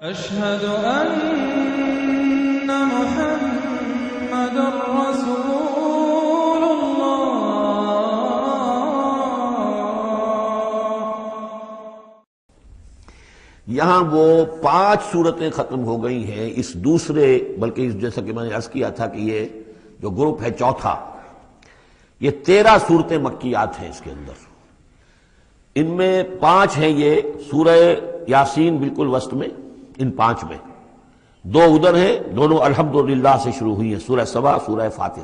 أشهد أن محمد رسول الله۔ یہاں وہ 5 صورتیں ختم ہو گئی ہیں اس دوسرے، بلکہ جیسا کہ میں نے عرض کیا تھا کہ یہ جو گروپ ہے چوتھا، یہ 13 صورتیں مکیات ہیں اس کے اندر۔ ان میں 5 ہیں یہ سورہ یاسین بالکل وسط میں، ان 5 میں 2 ادھر ہیں، دونوں الحمدللہ سے شروع ہوئی ہیں، سورہ سبا، سورہ فاطر۔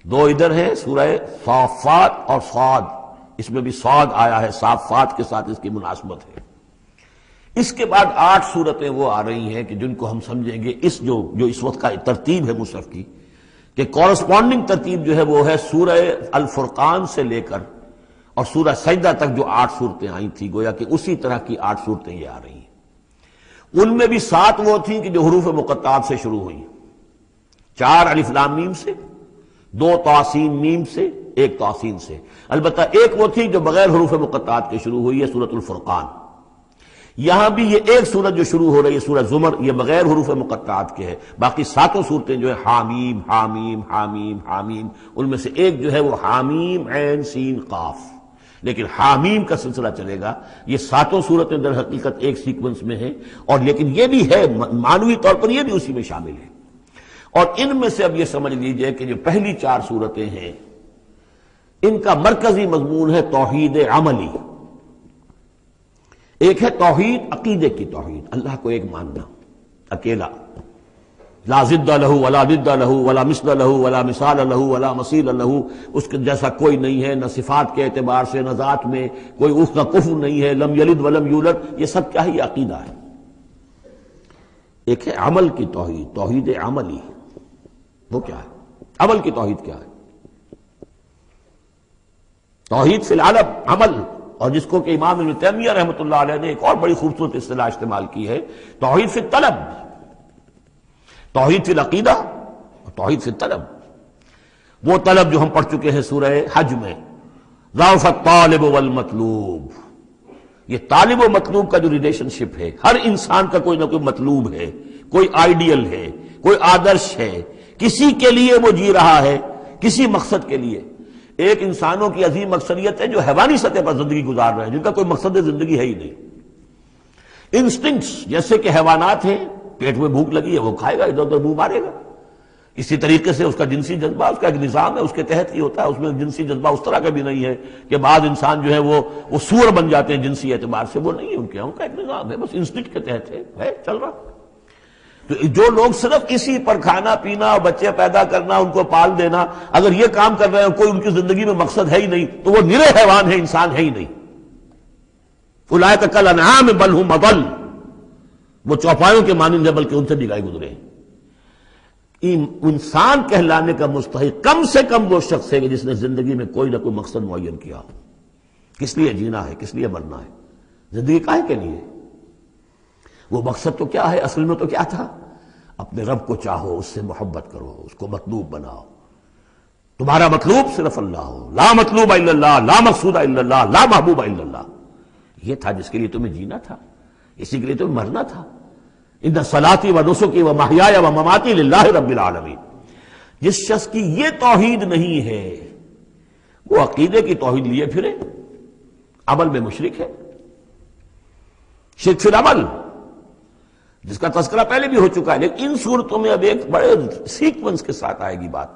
2 ادھر ہیں، سورہ صافات اور صاد، اس میں بھی صاد آیا ہے، صافات کے ساتھ اس کی مناسبت ہے۔ اس کے بعد 8 صورتیں وہ آ رہی ہیں کہ جن کو ہم سمجھیں گے اس جو اس وقت کا ترتیب ہے مصحف کی، کہ کورسپونڈنگ ترتیب جو ہے وہ ہے سورہ الفرقان سے لے کر اور سورہ سجدہ تک جو 8 صورتیں آئی تھی، گویا کہ اسی طرح کی 8 صورتیں یہ آ رہی ہیں۔ ان میں بھی 7 وہ تھیں کہ جو حروف مقطعات سے شروع ہوئی، 4 الف لام میم سے، 2 طاسین میم سے، 1 طاسین سے، البتہ ایک وہ تھی جو بغیر حروف مقطعات کے شروع ہوئی ہے، سورۃ الفرقان۔ یہاں بھی یہ ایک سورت جو شروع ہو رہی ہے سورہ زمر، یہ بغیر حروف مقطعات کے ہے، باقی 7 صورتیں جو ہے حامیم حامیم حامیم حامیم، ان میں سے ایک جو ہے وہ حامیم عین سین قاف، لیکن حامیم کا سلسلہ چلے گا۔ یہ 7 صورتیں در حقیقت ایک سیکوینس میں ہیں، اور لیکن یہ بھی ہے معنوی طور پر یہ بھی اسی میں شامل ہے۔ اور ان میں سے اب یہ سمجھ لیجئے کہ جو پہلی 4 صورتیں ہیں ان کا مرکزی مضمون ہے توحید عملی۔ ایک ہے توحید عقیدے کی توحید، اللہ کو ایک ماننا اکیلا، لا ضد لہ ولا ضد لہ ولا مثل لہ ولا مثال لہ ولا مثیل لہ، اس کے جیسا کوئی نہیں ہے، نہ صفات کے اعتبار سے نہ ذات میں، کوئی اس کا کفر نہیں ہے، لم یلد ولم یولد، یہ سب کیا ہے؟ یہ عقیدہ ہے۔ ایک ہے عمل کی توحید، توحید عملی، وہ کیا ہے؟ عمل کی توحید کیا ہے؟ توحید فی العالم عمل، اور جس کو کہ امام ابن تیمیہ رحمۃ اللہ علیہ نے ایک اور بڑی خوبصورت اصطلاح استعمال کی ہے، توحید فی الطلب، توحید فی العقیدہ اور توحید فی الطلب۔ وہ طلب جو ہم پڑھ چکے ہیں سورہ حج میں، ضعف الطالب والمطلوب، یہ طالب و مطلوب کا جو ریلیشن شپ ہے، ہر انسان کا کوئی نہ کوئی مطلوب ہے، کوئی آئیڈیل ہے، کوئی آدرش ہے، کسی کے لیے وہ جی رہا ہے، کسی مقصد کے لیے۔ ایک انسانوں کی عظیم اکثریت ہے جو حیوانی سطح پر زندگی گزار رہے ہیں، جن کا کوئی مقصد زندگی ہے ہی نہیں۔ انسٹنکٹس جیسے کہ حیوانات ہیں، پیٹ میں بھوک لگی ہے وہ کھائے گا، ادھر ادھر منہ مارے گا۔ اسی طریقے سے اس کا جنسی جذبہ، اس کا ایک نظام ہے، اس کے تحت ہی ہوتا ہے۔ اس میں جنسی جذبہ اس طرح کا بھی نہیں ہے کہ بعض انسان جو ہے وہ سور بن جاتے ہیں جنسی اعتبار سے، وہ نہیں ہے ان کا ایک نظام ہے، بس انسٹنکٹ کے تحت ہے چل رہا۔ تو جو لوگ صرف اسی پر کھانا پینا اور بچے پیدا کرنا، ان کو پال دینا، اگر یہ کام کر رہے ہیں، کوئی ان کی زندگی میں مقصد ہے ہی نہیں، تو وہ نرے حیوان ہے، انسان ہے ہی نہیں۔ اولئک کالانعام بل ھم اضل، وہ چوپایوں کے مانند ہے بلکہ ان سے بھی گئے گزرے ہیں۔ انسان کہلانے کا مستحق کم سے کم وہ شخص ہے کہ جس نے زندگی میں کوئی نہ کوئی مقصد معین کیا ہو۔ کس لیے جینا ہے، کس لیے مرنا ہے، زندگی کاہے کے لیے؟ وہ مقصد تو کیا ہے؟ اصل میں تو کیا تھا؟ اپنے رب کو چاہو، اس سے محبت کرو، اس کو مطلوب بناؤ، تمہارا مطلوب صرف اللہ ہو، لا مطلوب الا اللہ، لا مقصود الا اللہ، لا محبوب الا اللہ۔ یہ تھا جس کے لیے تمہیں جینا تھا، اسی کے لیے تمہیں مرنا تھا۔ ان صلاتی و نسکی و محیای و مماتی للہ رب العالمین۔ جس شخص کی یہ توحید نہیں ہے وہ عقیدے کی توحید لیے پھرے، عمل میں مشرک ہے، شرک فی العمل، جس کا تذکرہ پہلے بھی ہو چکا ہے، لیکن ان صورتوں میں اب ایک بڑے سیکوینس کے ساتھ آئے گی بات۔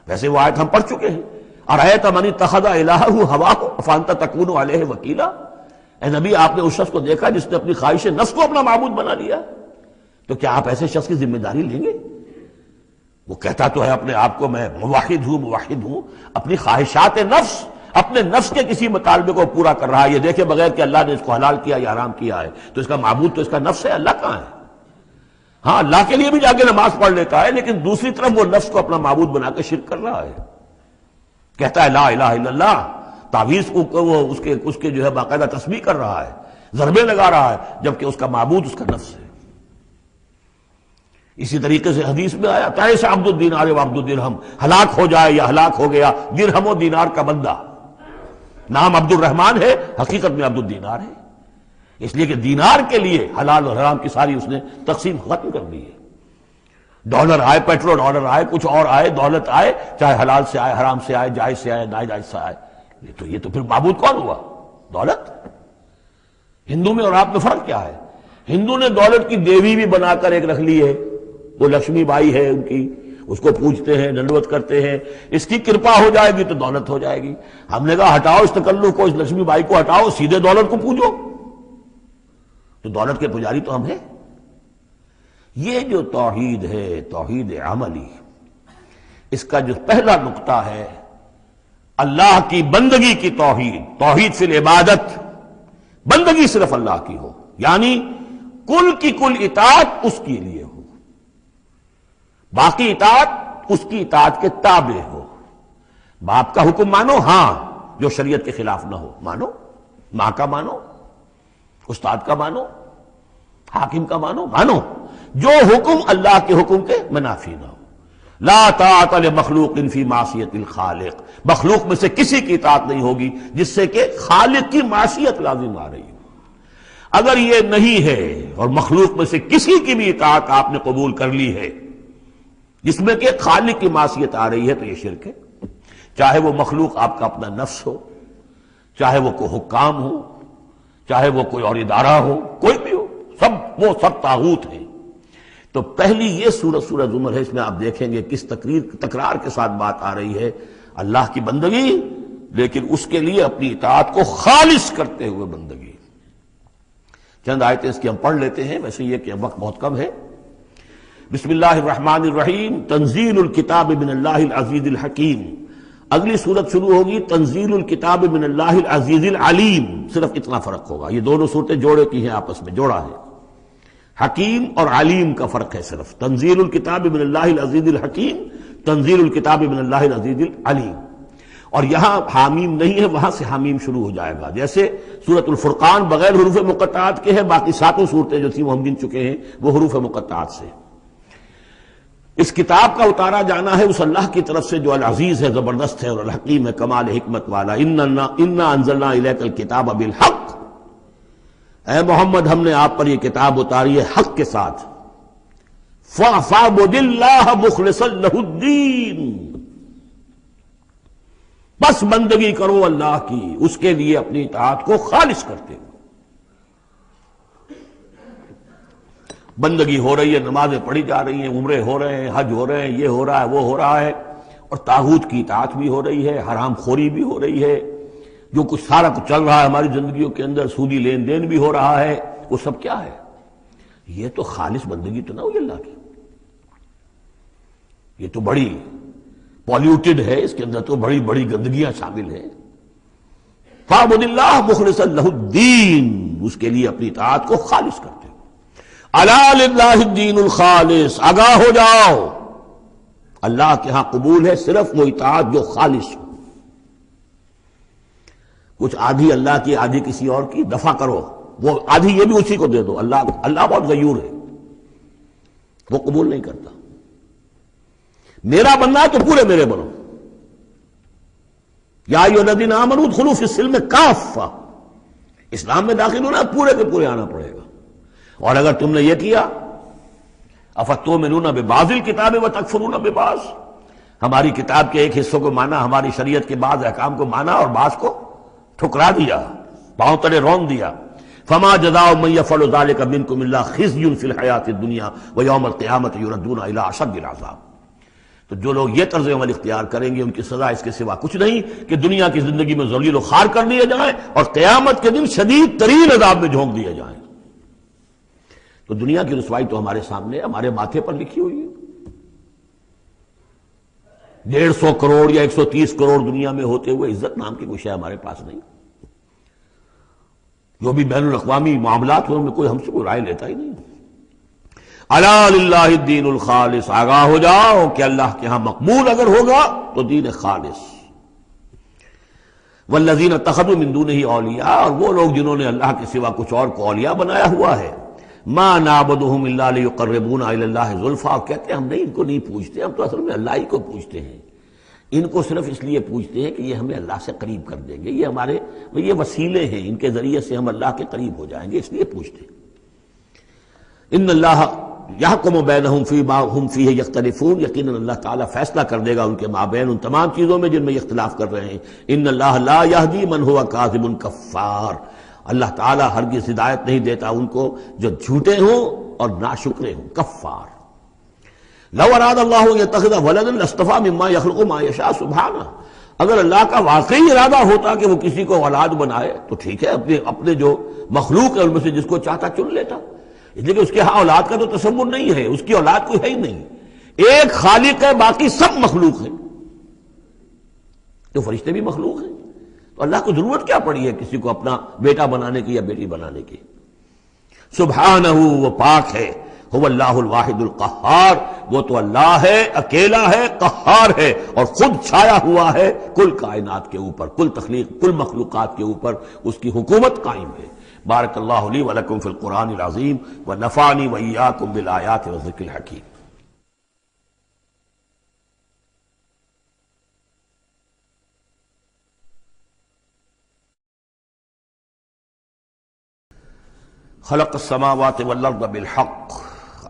ویسے وہ آیت ہم پڑھ چکے ہیں، ارأیت من اتخذ الہہ ہواہ افانت تکون علیہ وکیلا۔ اے نبی، آپ نے اس شخص کو دیکھا جس نے اپنی خواہش نفس کو اپنا معبود بنا لیا، تو کیا آپ ایسے شخص کی ذمہ داری لیں گے؟ وہ کہتا تو ہے اپنے آپ کو میں موحد ہوں، اپنی خواہشات نفس، اپنے نفس کے کسی مطالبے کو پورا کر رہا ہے۔ یہ دیکھے بغیر کہ اللہ نے اس کو حلال کیا یا حرام کیا ہے، تو اس کا معبود تو اس کا نفس ہے، اللہ کہاں ہے؟ ہاں، اللہ کے لیے بھی جا کے نماز پڑھ لیتا ہے، لیکن دوسری طرف وہ نفس کو اپنا معبود بنا کے شرک کر رہا ہے۔ کہتا ہے لا الہ الا اللہ، تعویذ کو وہ اس کے جو ہے باقاعدہ تسبیح کر رہا ہے، ضربے لگا رہا ہے، جبکہ اس کا معبود اس کا نفس ہے۔ اسی طریقے سے حدیث میں آیا تعیس عبد الدینار و عبد الدرہم، ہلاک ہو جائے یا ہلاک ہو گیا درہم و دینار کا بندہ۔ نام عبد الرحمن ہے، حقیقت میں عبد الدینار ہے۔ اس لیے کہ دینار کے لیے حلال اور حرام کی ساری اس نے تقسیم ختم کر دی ہے. ڈالر آئے، پیٹرو ڈالر آئے، کچھ اور آئے، دولت آئے، چاہے حلال سے آئے، حرام سے آئے، جائز سے آئے، ناجائز سے آئے، یہ تو پھر معبود کون ہوا؟ دولت. ہندو میں اور آپ میں فرق کیا ہے؟ ہندو نے دولت کی دیوی بھی بنا کر ایک رکھ لی ہے، وہ لکشمی بائی ہے ان کی، اس کو پوجتے ہیں، دنڈوت کرتے ہیں، اس کی کرپا ہو جائے گی تو دولت ہو جائے گی. ہم نے کہا ہٹاؤ اس تکلف کو، اس لکشمی بائی کو ہٹاؤ، سیدھے دولت کو پوجو. تو دولت کے پجاری تو ہم ہیں. یہ جو توحید ہے، توحید عملی، اس کا جو پہلا نقطہ ہے اللہ کی بندگی کی توحید، توحید فی العبادت، بندگی صرف اللہ کی ہو، یعنی کل کی کل اطاعت اس کے لیے ہو، باقی اطاعت اس کی اطاعت کے تابع ہو. باپ کا حکم مانو، ہاں، جو شریعت کے خلاف نہ ہو مانو، ماں کا مانو، استاد کا مانو، حاکم کا مانو، جو حکم اللہ کے حکم کے منافی نہ ہو. لا طاعت لمخلوق فی معصیت الخالق، مخلوق میں سے کسی کی اطاعت نہیں ہوگی جس سے کہ خالق کی معصیت لازم آ رہی ہو. اگر یہ نہیں ہے اور مخلوق میں سے کسی کی بھی اطاعت آپ نے قبول کر لی ہے جس میں کہ خالق کی معصیت آ رہی ہے تو یہ شرک ہے. چاہے وہ مخلوق آپ کا اپنا نفس ہو، چاہے وہ کوئی حکام ہو، چاہے وہ کوئی اور ادارہ ہو، کوئی بھی ہو، وہ سب طاغوت ہیں. تو پہلی یہ سورہ زمر ہے، اس میں آپ دیکھیں گے کس تکرار کے ساتھ بات آ رہی ہے، اللہ کی بندگی، لیکن اس کے لیے اپنی اطاعت کو خالص کرتے ہوئے بندگی. چند آیتیں اس کی ہم پڑھ لیتے ہیں، ویسے یہ کہ وقت بہت کم ہے. بسم اللہ الرحمن الرحیم. تنزیل الکتاب من اللہ العزیز الحکیم. اگلی سورت شروع ہوگی تنزیل الکتاب من اللہ العزیز العلیم، صرف اتنا فرق ہوگا. یہ دونوں صورتیں جوڑے کی ہیں، آپس میں جوڑا ہے. حکیم اور علیم کا فرق ہے صرف. تنزیل الکتاب من اللہ العزیز الحکیم، تنزیل الکتاب من اللہ العزیز العلیم. اور یہاں حامیم نہیں ہے، وہاں سے حامیم شروع ہو جائے گا. جیسے سورۃ الفرقان بغیر حروف مقطعات کے ہے، باقی ساتوں صورتیں جو تھیں وہ ہم گن چکے ہیں، وہ حروف مقطعات سے. اس کتاب کا اتارا جانا ہے اس اللہ کی طرف سے جو العزیز ہے، زبردست ہے، اور الحکیم ہے، کمال حکمت والا. انا انزلنا الیک الکتاب بالحق، اے محمد ہم نے آپ پر یہ کتاب اتاری ہے حق کے ساتھ. فاعبد اللہ مخلصا لہ الدین، بس بندگی کرو اللہ کی، اس کے لیے اپنی اطاعت کو خالص کرتے ہو. بندگی ہو رہی ہے، نمازیں پڑھی جا رہی ہیں، عمرے ہو رہے ہیں، حج ہو رہے ہیں، یہ ہو رہا ہے، وہ ہو رہا ہے، اور طاغوت کی اطاعت بھی ہو رہی ہے، حرام خوری بھی ہو رہی ہے، جو کچھ سارا کچھ چل رہا ہے ہماری زندگیوں کے اندر، سودی لین دین بھی ہو رہا ہے، وہ سب کیا ہے؟ یہ تو خالص بندگی تو نہ ہوئی اللہ کی. یہ تو بڑی پالیوٹڈ ہے، اس کے اندر تو بڑی بڑی گندگیاں شامل ہیں. فاعبد اللہ مخلصا لہ الدین، اس کے لیے اپنی اطاعت کو خالص کرتے ہو. الا للہ الدین الخالص، آگاہ ہو جاؤ، اللہ کے ہاں قبول ہے صرف وہ اطاعت جو خالص ہو. کچھ آدھی اللہ کی آدھی کسی اور کی، دفع کرو، وہ آدھی یہ بھی اسی کو دے دو. اللہ بہت غیور ہے، وہ قبول نہیں کرتا. میرا بننا ہے تو پورے میرے بنو. یا ایھا الذین آمنوا ادخلوا فی السلم کافہ، اسلام میں داخل ہونا پورے کے پورے آنا پڑے گا. اور اگر تم نے یہ کیا، افتؤمنون ببعض الکتاب وتکفرون ببعض، ہماری کتاب کے ایک حصوں کو مانا، ہماری شریعت کے بعض احکام کو مانا اور بعض کو ٹھکرا دیا، پاؤں تلے رون دیا. فما جزاء من يفعل ذلك منكم الا خزي في الحیاۃ الدنیا ویوم القیامۃ یردون الی اشد العذاب. تو جو لوگ یہ طرز عمل اختیار کریں گے ان کی سزا اس کے سوا کچھ نہیں کہ دنیا کی زندگی میں ذلیل و خوار کر دیے جائیں اور قیامت کے دن شدید ترین عذاب میں جھونک دیے جائیں. تو دنیا کی رسوائی تو ہمارے سامنے، ہمارے ماتھے پر لکھی ہوئی ہے. 150 کروڑ یا 130 کروڑ دنیا میں ہوتے ہوئے عزت نام کی کوئی شے ہمارے پاس نہیں. جو بھی بین الاقوامی معاملات ہیں ان میں کوئی ہم سے کوئی رائے لیتا ہی نہیں. الا للہ الدین الخالص، آگاہ ہو جاؤ کہ اللہ کے ہاں مقبول اگر ہوگا تو دین خالص. والذین اتخذوا من دونہ اولیاء، اور وہ لوگ جنہوں نے اللہ کے سوا کچھ اور کو اولیاء بنایا ہوا ہے. ما نعبدہم الا لیقربونا الی اللہ زلفیٰ، کہتے ہیں ہم نہیں ان کو نہیں پوچھتے، ہم تو اصل میں اللہ ہی کو پوچھتے ہیں. ان کو صرف اس لیے پوجتے ہیں کہ یہ ہمیں اللہ سے قریب کر دیں گے، یہ ہمارے یہ وسیلے ہیں، ان کے ذریعے سے ہم اللہ کے قریب ہو جائیں گے، اس لیے پوجتے ہیں۔ ان اللہ یحکم بینہم فیما ہم فیہ یختلفون، یقیناً اللہ تعالیٰ فیصلہ کر دے گا ان کے مابین ان تمام چیزوں میں جن میں یہ اختلاف کر رہے ہیں۔ ان اللہ لا یہدی من ہوا کاذب کفار، اللہ تعالیٰ ہرگز ہدایت نہیں دیتا ان کو جو جھوٹے ہوں اور ناشکرے ہوں، کفار۔ لو اراد اللہ یتخذ ولدا لاصطفى مما یخلق ما یشاء سبحانہ، اگر اللہ کا واقعی ارادہ ہوتا کہ وہ کسی کو اولاد بنائے تو ٹھیک ہے، اپنے جو مخلوق ہے ان میں سے جس کو چاہتا چن لیتا، لیکن اس کے ہاں اولاد کا تو تصور نہیں ہے، اس کی اولاد کوئی ہے ہی نہیں، ایک خالق ہے، باقی سب مخلوق ہیں، تو فرشتے بھی مخلوق ہیں، تو اللہ کو ضرورت کیا پڑی ہے کسی کو اپنا بیٹا بنانے کی یا بیٹی بنانے کی؟ سبحانہ، وہ پاک ہے، هو اللہ الواحد القہار، وہ تو اللہ ہے، اکیلا ہے، قہار ہے، اور خود چھایا ہوا ہے کل کائنات کے اوپر، کل تخلیق، کل مخلوقات کے اوپر اس کی حکومت قائم ہے۔ بارک اللہ لی ولکم فی القرآن العظیم ونفعنی وإیاکم بالآیات والذکر الحکیم۔ خلق السماوات والارض بالحق،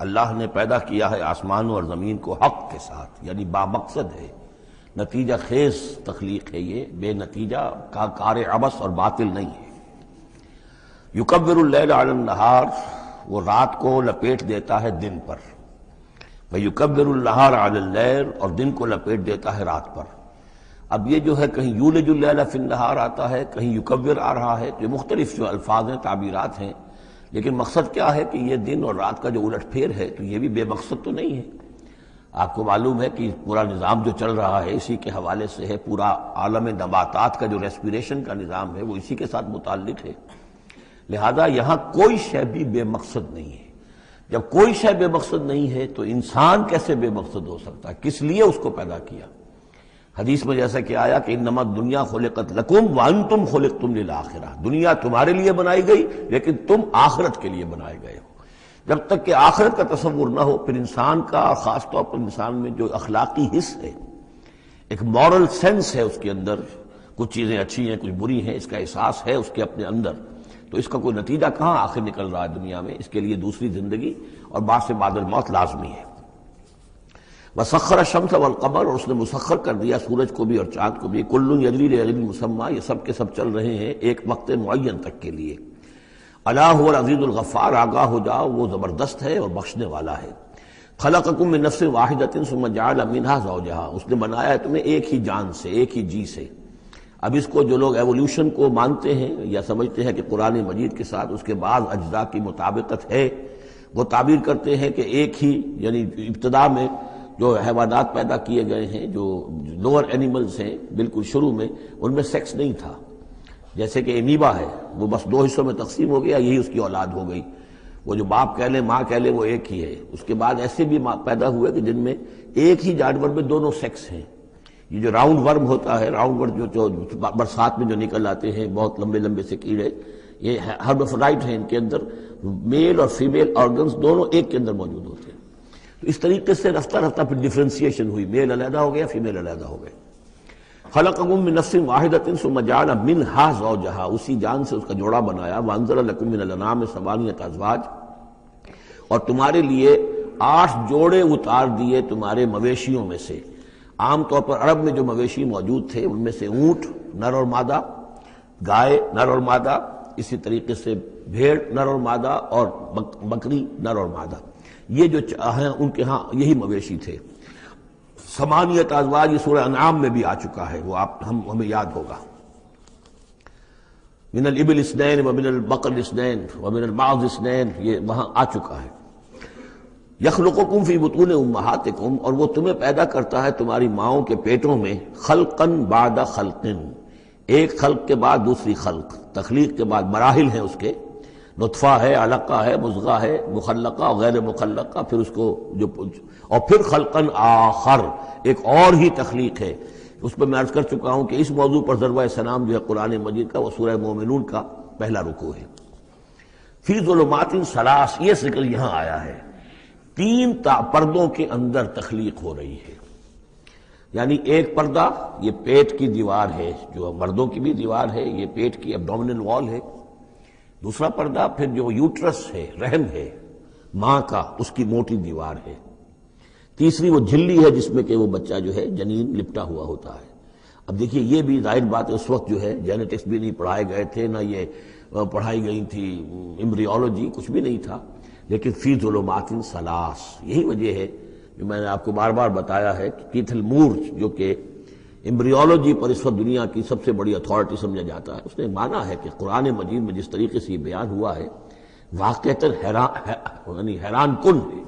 اللہ نے پیدا کیا ہے آسمانوں اور زمین کو حق کے ساتھ، یعنی با مقصد ہے، نتیجہ خیز تخلیق ہے، یہ بے نتیجہ کا کار عبث اور باطل نہیں ہے۔ یکبر اللیل علی النہار، وہ رات کو لپیٹ دیتا ہے دن پر، ویکبر النہار علی اللیل، اور دن کو لپیٹ دیتا ہے رات پر۔ اب یہ جو ہے کہیں یولج اللیل فی النہار آتا ہے، کہیں یکبر آ رہا ہے، تو یہ مختلف جو الفاظ ہیں، تعبیرات ہیں، لیکن مقصد کیا ہے کہ یہ دن اور رات کا جو الٹ پھیر ہے تو یہ بھی بے مقصد تو نہیں ہے۔ آپ کو معلوم ہے کہ پورا نظام جو چل رہا ہے اسی کے حوالے سے ہے، پورا عالم نباتات کا جو ریسپیریشن کا نظام ہے وہ اسی کے ساتھ متعلق ہے، لہذا یہاں کوئی شے بھی بے مقصد نہیں ہے۔ جب کوئی شے بے مقصد نہیں ہے تو انسان کیسے بے مقصد ہو سکتا ہے؟ کس لیے اس کو پیدا کیا؟ حدیث میں جیسا کہ آیا کہ انما الدنیا خلقت لکم وانتم خلقتم للآخرہ، دنیا تمہارے لیے بنائی گئی لیکن تم آخرت کے لیے بنائے گئے ہو۔ جب تک کہ آخرت کا تصور نہ ہو، پھر انسان کا، خاص طور پر انسان میں جو اخلاقی حص ہے، ایک مورل سینس ہے اس کے اندر، کچھ چیزیں اچھی ہیں کچھ بری ہیں، اس کا احساس ہے اس کے اپنے اندر، تو اس کا کوئی نتیجہ کہاں آخر نکل رہا ہے دنیا میں؟ اس کے لیے دوسری زندگی اور بعد سے بعد الموت لازمی ہے۔ وسخر الشمس والقمر، اور اس نے مسخر کر دیا سورج کو بھی اور چاند کو بھی، کل یجری لاجل مسمى، یہ سب کے سب چل رہے ہیں ایک وقت معین تک کے لیے۔ الا هو العزیز الغفار، آگاہ ہو جاؤ وہ زبردست ہے اور بخشنے والا ہے۔ خلقکم من نفس واحدۃ ثم جعل منها زوجها، اس نے بنایا ہے تمہیں ایک ہی جان سے، ایک ہی جی سے۔ اب اس کو جو لوگ ایولیوشن کو مانتے ہیں یا سمجھتے ہیں کہ قرآن مجید کے ساتھ اس کے بعض اجزاء کی مطابقت ہے، وہ تعبیر کرتے ہیں کہ ایک ہی، یعنی ابتدا میں جو حیوانات پیدا کیے گئے ہیں، جو لوور اینیملز ہیں، بالکل شروع میں ان میں سیکس نہیں تھا، جیسے کہ امیبا ہے، وہ بس دو حصوں میں تقسیم ہو گیا، یہی اس کی اولاد ہو گئی، وہ جو باپ کہہ لیں ماں کہہ لیں وہ ایک ہی ہے۔ اس کے بعد ایسے بھی پیدا ہوئے کہ جن میں ایک ہی جانور میں دونوں سیکس ہیں۔ یہ جو راؤنڈ ورم ہوتا ہے، راؤنڈ ورم جو برسات میں جو نکل آتے ہیں بہت لمبے لمبے سے کیڑے، یہ ہرمافرڈائٹ ہیں، ان کے اندر میل اور فیمیل آرگنز دونوں ایک کے اندر موجود ہوتے ہیں۔ تو اس طریقے سے رفتہ رفتہ پھر ڈیفرینسیشن ہوئی، میل علیحدہ ہو گیا، فیمیل علیحدہ ہو گئے۔ خلقکم من نفس واحدۃ ثم جعل منها زوجها، اسی جان سے اس کا جوڑا بنایا۔ وانزل لکم من الانعام ثمانیۃ ازواج، اور تمہارے لیے 8 جوڑے اتار دیے تمہارے مویشیوں میں سے۔ عام طور پر عرب میں جو مویشی موجود تھے ان میں سے اونٹ نر اور مادہ، گائے نر اور مادہ، اسی طریقے سے بھیڑ نر اور مادہ، اور بکری نر اور مادہ، یہ جو ہیں ان کے ہاں یہی مویشی تھے۔ ثمانیۃ ازواج یہ سورہ انعام میں بھی آ چکا ہے، وہ ہمیں یاد ہوگا۔ من الابل اثنین ومن البقر اثنین ومن المعز اثنین، یہ وہاں آ چکا ہے۔ یخلقکم فی بطون امہاتکم، اور وہ تمہیں پیدا کرتا ہے تمہاری ماؤں کے پیٹوں میں، خلقن بعد خلقن، ایک خلق کے بعد دوسری خلق، تخلیق کے بعد مراحل ہیں اس کے، نطفہ ہے، علقہ ہے، مضغہ ہے، مخلقہ اور غیر مخلقہ، پھر اس کو جو، اور پھر خلقن آخر، ایک اور ہی تخلیق ہے۔ اس پہ میں عرض کر چکا ہوں کہ اس موضوع پر ضربہ سلام جو ہے قرآن مجید کا، وہ سورہ مومنون کا پہلا رکوع ہے۔ فی ظلمات ثلاث، یہ ذکر یہاں آیا ہے، 3 پردوں کے اندر تخلیق ہو رہی ہے، یعنی ایک پردہ یہ پیٹ کی دیوار ہے، جو مردوں کی بھی دیوار ہے، یہ پیٹ کی ایبڈومینل وال ہے. دوسرا پردہ پھر جو یوٹرس ہے، رحم ہے ماں کا، اس کی موٹی دیوار ہے. تیسری وہ جھلی ہے جس میں کہ وہ بچہ جو ہے جنین لپٹا ہوا ہوتا ہے. اب دیکھیے یہ بھی ظاہر بات ہے، اس وقت جو ہے جینیٹکس بھی نہیں پڑھائے گئے تھے، نہ یہ پڑھائی گئی تھی ایمبریولوجی، کچھ بھی نہیں تھا. لیکن فی ظلمات ثلاث، یہی وجہ ہے جو میں نے آپ کو بار بار بتایا ہے کہ کیتھل مور جو کہ ایمبریولوجی پر اس وقت دنیا کی سب سے بڑی اتھارٹی سمجھا جاتا ہے، اس نے مانا ہے کہ قرآن مجید میں جس طریقے سے یہ بیان ہوا ہے واقعتاً حیران کن ہے.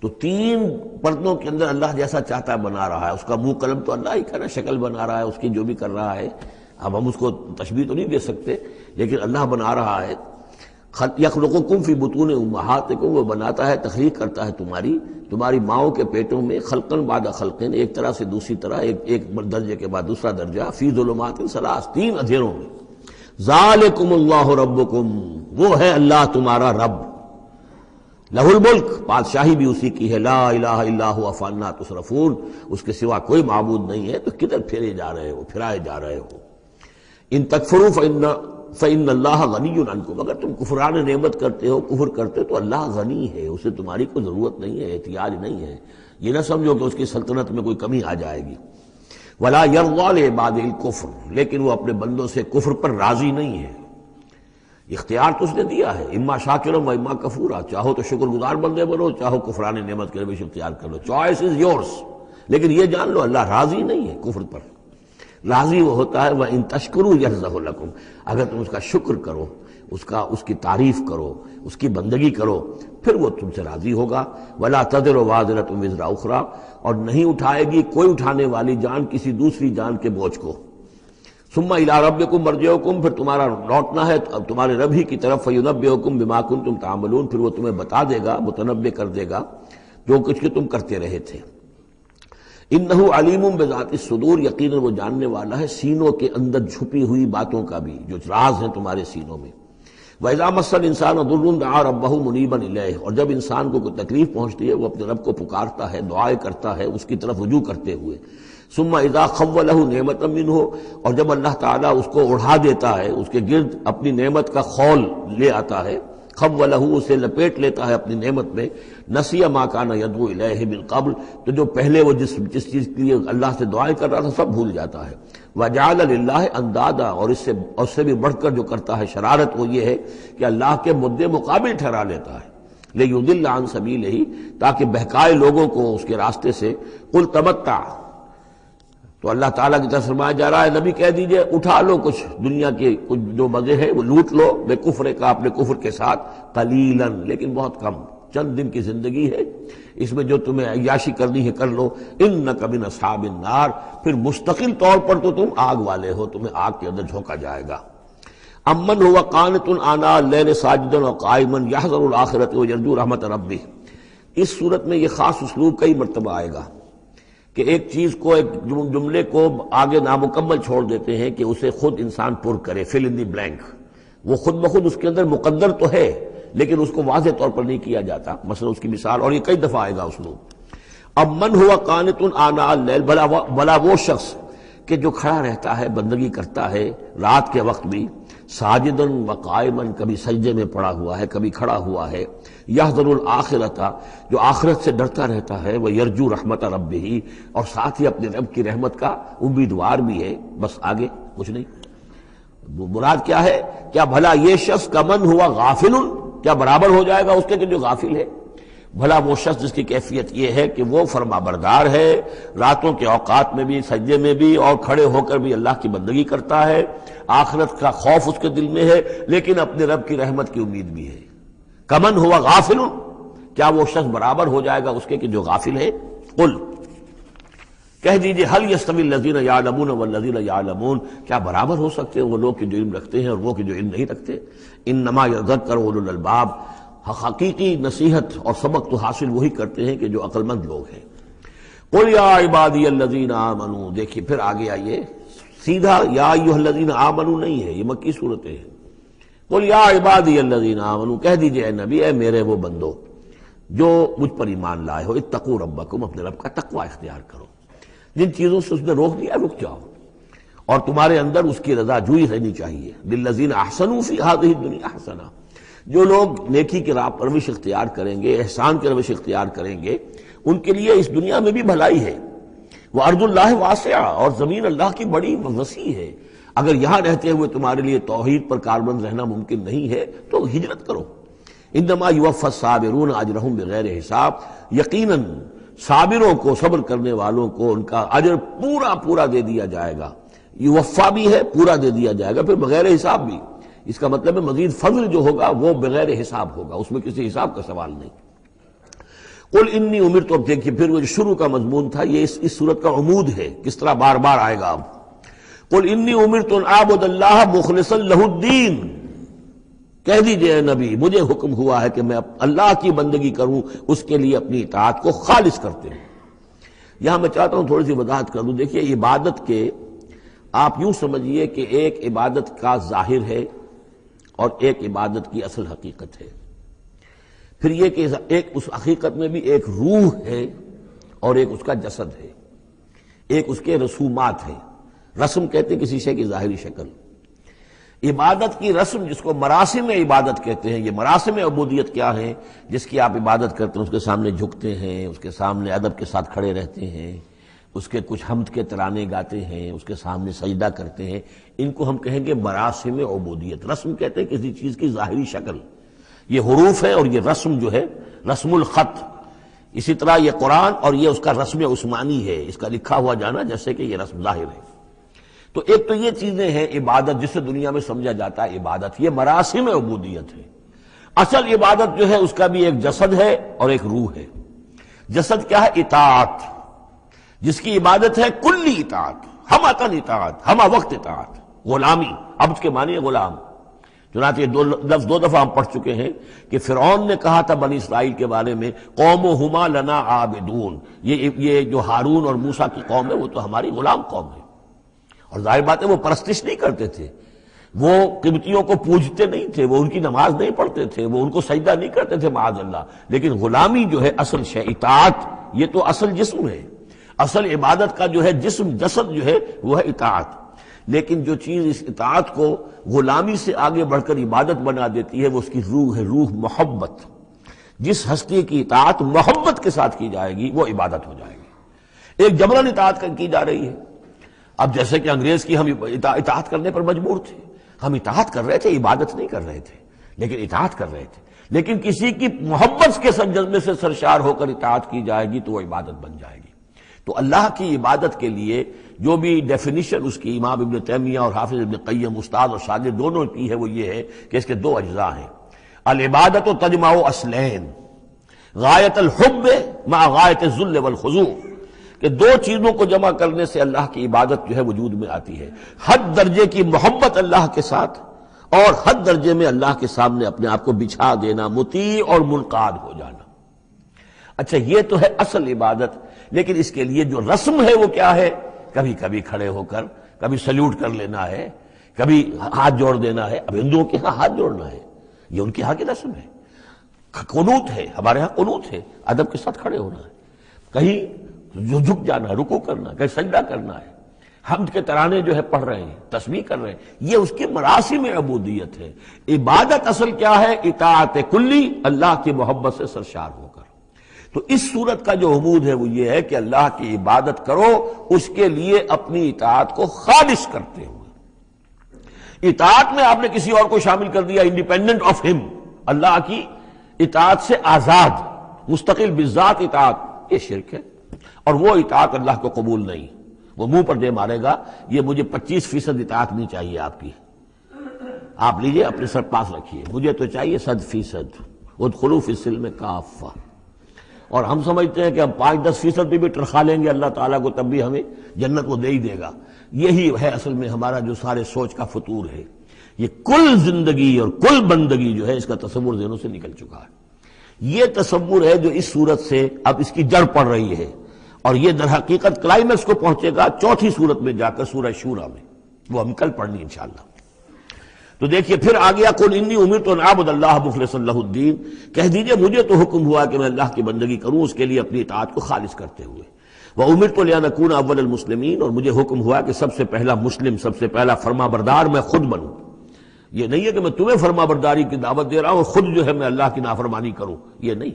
تو تین پردوں کے اندر اللہ جیسا چاہتا ہے بنا رہا ہے. اس کا منہ قلم تو اللہ ہی کا نا، شکل بنا رہا ہے اس کی جو بھی کر رہا ہے. اب ہم اس کو تشبیہ تو نہیں دے سکتے، لیکن اللہ بنا رہا ہے. یخلقکم فی بطون امہاتکم، وہ بناتا ہے، تخلیق کرتا ہے تمہاری ماؤں کے پیٹوں میں، خلقن بعد خلقن، ایک طرح سے دوسری طرح، ایک درجے کے بعد دوسرا درجہ، فی ظلمات ثلاث، تین اندھیروں میں. ذالکم اللہ ربکم، وہ ہے اللہ تمہارا رب. لہ الملک، بادشاہی بھی اسی کی ہے. لا الہ الا هو فانا تصرفون، اس کے سوا کوئی معبود نہیں ہے، تو کدھر پھرائے جا رہے ہو. ان تکفروا فإن اللہ غنی عنکم، اگر تم کفران نعمت کرتے ہو، کفر کرتے ہو، تو اللہ غنی ہے، اسے تمہاری کوئی ضرورت نہیں ہے، احتیاج نہیں ہے. یہ نہ سمجھو کہ اس کی سلطنت میں کوئی کمی آ جائے گی. ولا یرضی لعبادہ الکفر، لیکن وہ اپنے بندوں سے کفر پر راضی نہیں ہے. اختیار تو اس نے دیا ہے، اما شاکرا و اما کفورا، چاہو تو شکر گزار بندے بنو، چاہو کفران نعمت کے روش اختیار کر لو. Choice is yours. لیکن یہ جان لو اللہ راضی نہیں ہے کفر پر. راضی وہ ہوتا ہے وَإِن تَشْكُرُوا يَرْضَهُ لَكُمْ، اگر تم اس کا شکر کرو، اس کی تعریف کرو، اس کی بندگی کرو، پھر وہ تم سے راضی ہوگا. وَلَا تَزِرُ وَازِرَةٌ وِزْرَ أُخْرَىٰ، اور نہیں اٹھائے گی کوئی اٹھانے والی جان کسی دوسری جان کے بوجھ کو. ثُمَّ إِلَىٰ رَبِّكُمْ مَرْجِعُكُمْ، پھر تمہارا لوٹنا ہے اب تمہارے رب ہی کی طرف. فَيُنَبِّئُكُمْ بِمَا كُنتُمْ تَعْمَلُونَ، پھر وہ تمہیں بتا دے گا، متنبع کر دے گا جو کچھ کہ تم کرتے رہے تھے. انہ علیم بذات الصدور، یقیناً وہ جاننے والا ہے سینوں کے اندر چھپی ہوئی باتوں کا بھی، جو راز ہیں تمہارے سینوں میں. وَإِذَا مَسَّ الْإِنسَانَ ضُرٌّ دَعَا رَبَّهُ مُنِيبًا إِلَيْهِ، اور جب انسان کو کوئی تکلیف پہنچتی ہے وہ اپنے رب کو پکارتا ہے، دعائیں کرتا ہے اس کی طرف رجوع کرتے ہوئے. ثُمَّ إِذَا خَوَّلَهُ نِعْمَةً مِّنْهُ، اور جب اللہ تعالیٰ اس کو اڑا دیتا ہے، اس کے گرد اپنی نعمت کا خول لے آتا ہے، خولہ، اسے لپیٹ لیتا ہے اپنی نعمت میں. نسی ما کان یدعو الیہ من قبل، تو جو پہلے وہ جس چیز کے لیے اللہ سے دعائیں کر رہا تھا سب بھول جاتا ہے. وجعل للہ اندادا، اور اس سے بھی بڑھ کر جو کرتا ہے شرارت وہ یہ ہے کہ اللہ کے مدے مقابل ٹھہرا لیتا ہے. لیضل عن سبیلہ، تاکہ بہکائے لوگوں کو اس کے راستے سے. قل تمتع، تو اللہ تعالیٰ کی طرف فرمایا جا رہا ہے نبی کہہ دیجئے اٹھا لو کچھ دنیا کے کچھ جو مزے ہیں وہ لوٹ لو، بے کفر کا، اپنے کفر کے ساتھ. قلیلا، لیکن بہت کم، چند دن کی زندگی ہے، اس میں جو تمہیں عیاشی کرنی ہے کر لو. انک من اصحاب النار، پھر مستقل طور پر تو تم آگ والے ہو، تمہیں آگ کے اندر جھونکا جائے گا. امن هو قانت آناء اللیل ساجدا وقائما یحذر الآخرۃ ویرجو رحمت ربہ. اس صورت میں یہ خاص اسلوب کئی مرتبہ آئے گا کہ ایک چیز کو، ایک جملے کو آگے نامکمل چھوڑ دیتے ہیں کہ اسے خود انسان پر کرے، فل ان دی بلینک. وہ خود بخود اس کے اندر مقدر تو ہے لیکن اس کو واضح طور پر نہیں کیا جاتا. مثلا اس کی مثال، اور یہ کئی دفعہ آئے گا اسلوب. اب من ہوا قانت آناء اللیل، بلا وہ شخص کہ جو کھڑا رہتا ہے، بندگی کرتا ہے رات کے وقت بھی. ساجدن و قائمن، کبھی سجدے میں پڑا ہوا ہے، کبھی کھڑا ہوا ہے. یحذر الآخرۃ، جو آخرت سے ڈرتا رہتا ہے. وہ یرجو رحمت ربہ، اور ساتھ ہی اپنے رب کی رحمت کا امیدوار بھی ہے. بس آگے کچھ نہیں. مراد کیا ہے؟ کیا بھلا یہ شخص کمن ہوا غافل، کیا برابر ہو جائے گا اس کے کہ جو غافل ہے؟ بھلا وہ شخص جس کی کیفیت یہ ہے کہ وہ فرما بردار ہے، راتوں کے اوقات میں بھی، سجدے میں بھی، اور کھڑے ہو کر بھی اللہ کی بندگی کرتا ہے، آخرت کا خوف اس کے دل میں ہے، لیکن اپنے رب کی رحمت کی امید بھی ہے. کمن ہوا غافل، کیا وہ شخص برابر ہو جائے گا اس کے کہ جو غافل ہے؟ قل، کہہ دیجئے حل یستوی الذین یعلمون والذین یعلمون، کیا برابر ہو سکتے ہیں وہ لوگ کہ جو علم رکھتے ہیں اور وہ کہ جو علم نہیں رکھتے؟ انما یذکر اولو الالباب، حقیقی نصیحت اور سبق تو حاصل وہی کرتے ہیں کہ جو عقل مند لوگ ہیں. قل یا عبادی الذین آمنوا، دیکھیے پھر آگے آئیے، سیدھا یا ایھا الذین آمنوا نہیں ہے، یہ مکی صورتیں ہیں. قل یا عبادی الذین آمنوا، کہہ دیجئے اے نبی، اے میرے وہ بندو جو مجھ پر ایمان لائے ہو، اتقوا ربکم، اپنے رب کا تقوی اختیار کرو. جن چیزوں سے اس نے روک دیا رک جاؤ، اور تمہارے اندر اس کی رضا جوئی رہنی چاہیے. للذین احسنوا فی ہذہ الدنیا حسنہ، جو لوگ نیکی کی راہ پروش اختیار کریں گے، احسان کی روش اختیار کریں گے، ان کے لیے اس دنیا میں بھی بھلائی ہے. وارض اللہ واسعہ، اور زمین اللہ کی بڑی وسیع ہے. اگر یہاں رہتے ہوئے تمہارے لیے توحید پر کاربند رہنا ممکن نہیں ہے تو ہجرت کرو. انما یوفی الصابرون اجرہم بغیر حساب، یقیناً صابروں کو، صبر کرنے والوں کو ان کا اجر پورا پورا دے دیا جائے گا. یوفا بھی ہے، پورا دے دیا جائے گا، پھر بغیر حساب بھی. اس کا مطلب ہے مزید فضل جو ہوگا وہ بغیر حساب ہوگا، اس میں کسی حساب کا سوال نہیں. قل انی امرت، اب دیکھیے پھر وہ جو شروع کا مضمون تھا یہ اس صورت کا عمود ہے، کس طرح بار بار آئے گا. اب قل انی امرت ان اعبد اللہ مخلصا لہ الدین، کہہ دیجئے اے نبی مجھے حکم ہوا ہے کہ میں اللہ کی بندگی کروں، اس کے لیے اپنی اطاعت کو خالص کرتے ہوں. یہاں میں چاہتا ہوں تھوڑی سی وضاحت کر دوں. دیکھیے عبادت کے آپ یوں سمجھیے کہ ایک عبادت کا ظاہر ہے اور ایک عبادت کی اصل حقیقت ہے. پھر یہ کہ ایک اس حقیقت میں بھی ایک روح ہے اور ایک اس کا جسد ہے، ایک اس کے رسومات ہیں. رسم کہتے ہیں کسی شے کی ظاہری شکل. عبادت کی رسم جس کو مراسم عبادت کہتے ہیں، یہ مراسم عبودیت کیا ہیں؟ جس کی آپ عبادت کرتے ہیں، اس کے سامنے جھکتے ہیں، اس کے سامنے ادب کے ساتھ کھڑے رہتے ہیں، اس کے کچھ حمد کے ترانے گاتے ہیں، اس کے سامنے سجدہ کرتے ہیں. ان کو ہم کہیں گے مراسم عبودیت. رسم کہتے ہیں کسی چیز کی ظاہری شکل. یہ حروف ہے اور یہ رسم جو ہے رسم الخط. اسی طرح یہ قرآن اور یہ اس کا رسم عثمانی ہے، اس کا لکھا ہوا جانا جیسے کہ یہ رسم ظاہر ہے. تو ایک تو یہ چیزیں ہیں عبادت جسے دنیا میں سمجھا جاتا ہے عبادت، یہ مراسم عبودیت ہے. اصل عبادت جو ہے اس کا بھی ایک جسد ہے اور ایک روح ہے. جسد کیا ہے؟ اطاعت، جس کی عبادت ہے کلی اطاعت، ہم اطاعت، ہم وقت اطاعت. غلامی، عبد کے معنی ہے غلام. چنانچہ یہ دو دفعہ ہم پڑھ چکے ہیں کہ فرعون نے کہا تھا بنی اسرائیل کے بارے میں قومہما لنا عابدون، یہ جو ہارون اور موسیٰ کی قوم ہے وہ تو ہماری غلام قوم ہے. اور ظاہر بات ہے وہ پرستش نہیں کرتے تھے، وہ قبطیوں کو پوجتے نہیں تھے، وہ ان کی نماز نہیں پڑھتے تھے، وہ ان کو سجدہ نہیں کرتے تھے معاذ اللہ. لیکن غلامی جو ہے اصل شے، اطاعت یہ تو اصل جسم ہے. اصل عبادت کا جو ہے جسم، جسد جو ہے وہ ہے اطاعت. لیکن جو چیز اس اطاعت کو غلامی سے آگے بڑھ کر عبادت بنا دیتی ہے وہ اس کی روح ہے، روح محبت. جس ہستی کی اطاعت محبت کے ساتھ کی جائے گی وہ عبادت ہو جائے گی. ایک جبراً اطاعت کی جا رہی ہے. اب جیسے کہ انگریز کی ہم اطاعت کرنے پر مجبور تھے، ہم اطاعت کر رہے تھے، عبادت نہیں کر رہے تھے لیکن اطاعت کر رہے تھے. لیکن کسی کی محبت کے جذبے سے سرشار ہو کر اطاعت کی جائے گی تو وہ عبادت بن جائے گی. تو اللہ کی عبادت کے لیے جو بھی ڈیفینیشن اس کی امام ابن تیمیہ اور حافظ ابن قیم استاد اور شاگرد دونوں کی ہے وہ یہ ہے کہ اس کے دو اجزاء ہیں. العبادت تجمع اصلین، غایت الحب مع غایت الذل والخضوع، کہ دو چیزوں کو جمع کرنے سے اللہ کی عبادت جو ہے وجود میں آتی ہے. حد درجے کی محبت اللہ کے ساتھ اور حد درجے میں اللہ کے سامنے اپنے آپ کو بچھا دینا، مطیع اور منقاد ہو جانا. اچھا یہ تو ہے اصل عبادت. لیکن اس کے لیے جو رسم ہے وہ کیا ہے؟ کبھی کبھی کھڑے ہو کر کبھی سلیوٹ کر لینا ہے، کبھی ہاتھ جوڑ دینا ہے. اب ہندوؤں کے ہاں ہاتھ جوڑنا ہے، یہ ان کے ہاں کی رسم ہے. قنوت ہے، ہمارے ہاں قنوت ہے، ادب کے ساتھ کھڑے ہونا ہے. کہیں جو جھک جانا ہے، رکوع کرنا ہے، کہیں سجدہ کرنا ہے. حمد کے ترانے جو ہے پڑھ رہے ہیں، تسبیح کر رہے ہیں، یہ اس کی مراسم عبودیت ہے. عبادت اصل کیا ہے؟ اطاعت کلی، اللہ کی محبت سے سرشار ہو کر. تو اس صورت کا جو عمود ہے وہ یہ ہے کہ اللہ کی عبادت کرو اس کے لیے اپنی اطاعت کو خالص کرتے ہوئے. اطاعت میں آپ نے کسی اور کو شامل کر دیا انڈیپینڈنٹ آف ہم، اللہ کی اطاعت سے آزاد مستقل بذات اطاعت، یہ شرک ہے. اور وہ اطاعت اللہ کو قبول نہیں. وہ منہ پر دے مارے گا یہ مجھے 25% اطاعت نہیں چاہیے آپ کی، آپ لیجئے اپنے سر پاس رکھیے، مجھے تو چاہیے 100%. ادخلوا فی السلم کافہ. اور ہم سمجھتے ہیں کہ ہم 5-10% بھی ٹرخا لیں گے اللہ تعالیٰ کو تب بھی ہمیں جنت وہ دے ہی دے گا. یہی ہے اصل میں ہمارا جو سارے سوچ کا فطور ہے. یہ کل زندگی اور کل بندگی جو ہے اس کا تصور ذہنوں سے نکل چکا ہے. یہ تصور ہے جو اس صورت سے اب اس کی جڑ پڑ رہی ہے، اور یہ در حقیقت کلائمیکس کو پہنچے گا چوتھی صورت میں جا کر سورہ شورى میں، وہ ہم کل پڑھنی انشاءاللہ. تو دیکھیے پھر آ گیا قل انی امرت ان اعبد اللہ مخلصا لہ الدین، کہہ دیجئے مجھے تو حکم ہوا کہ میں اللہ کی بندگی کروں اس کے لیے اپنی اطاعت کو خالص کرتے ہوئے. وَأُمِرْتُ لِأَنْ أَكُونَ أَوَّلَ الْمُسْلِمِينَ، اور مجھے حکم ہوا کہ سب سے پہلا مسلم، سب سے پہلا فرما بردار میں خود بنوں۔ یہ نہیں ہے کہ میں تمہیں فرما برداری کی دعوت دے رہا ہوں، خود جو ہے میں اللہ کی نافرمانی کروں، یہ نہیں۔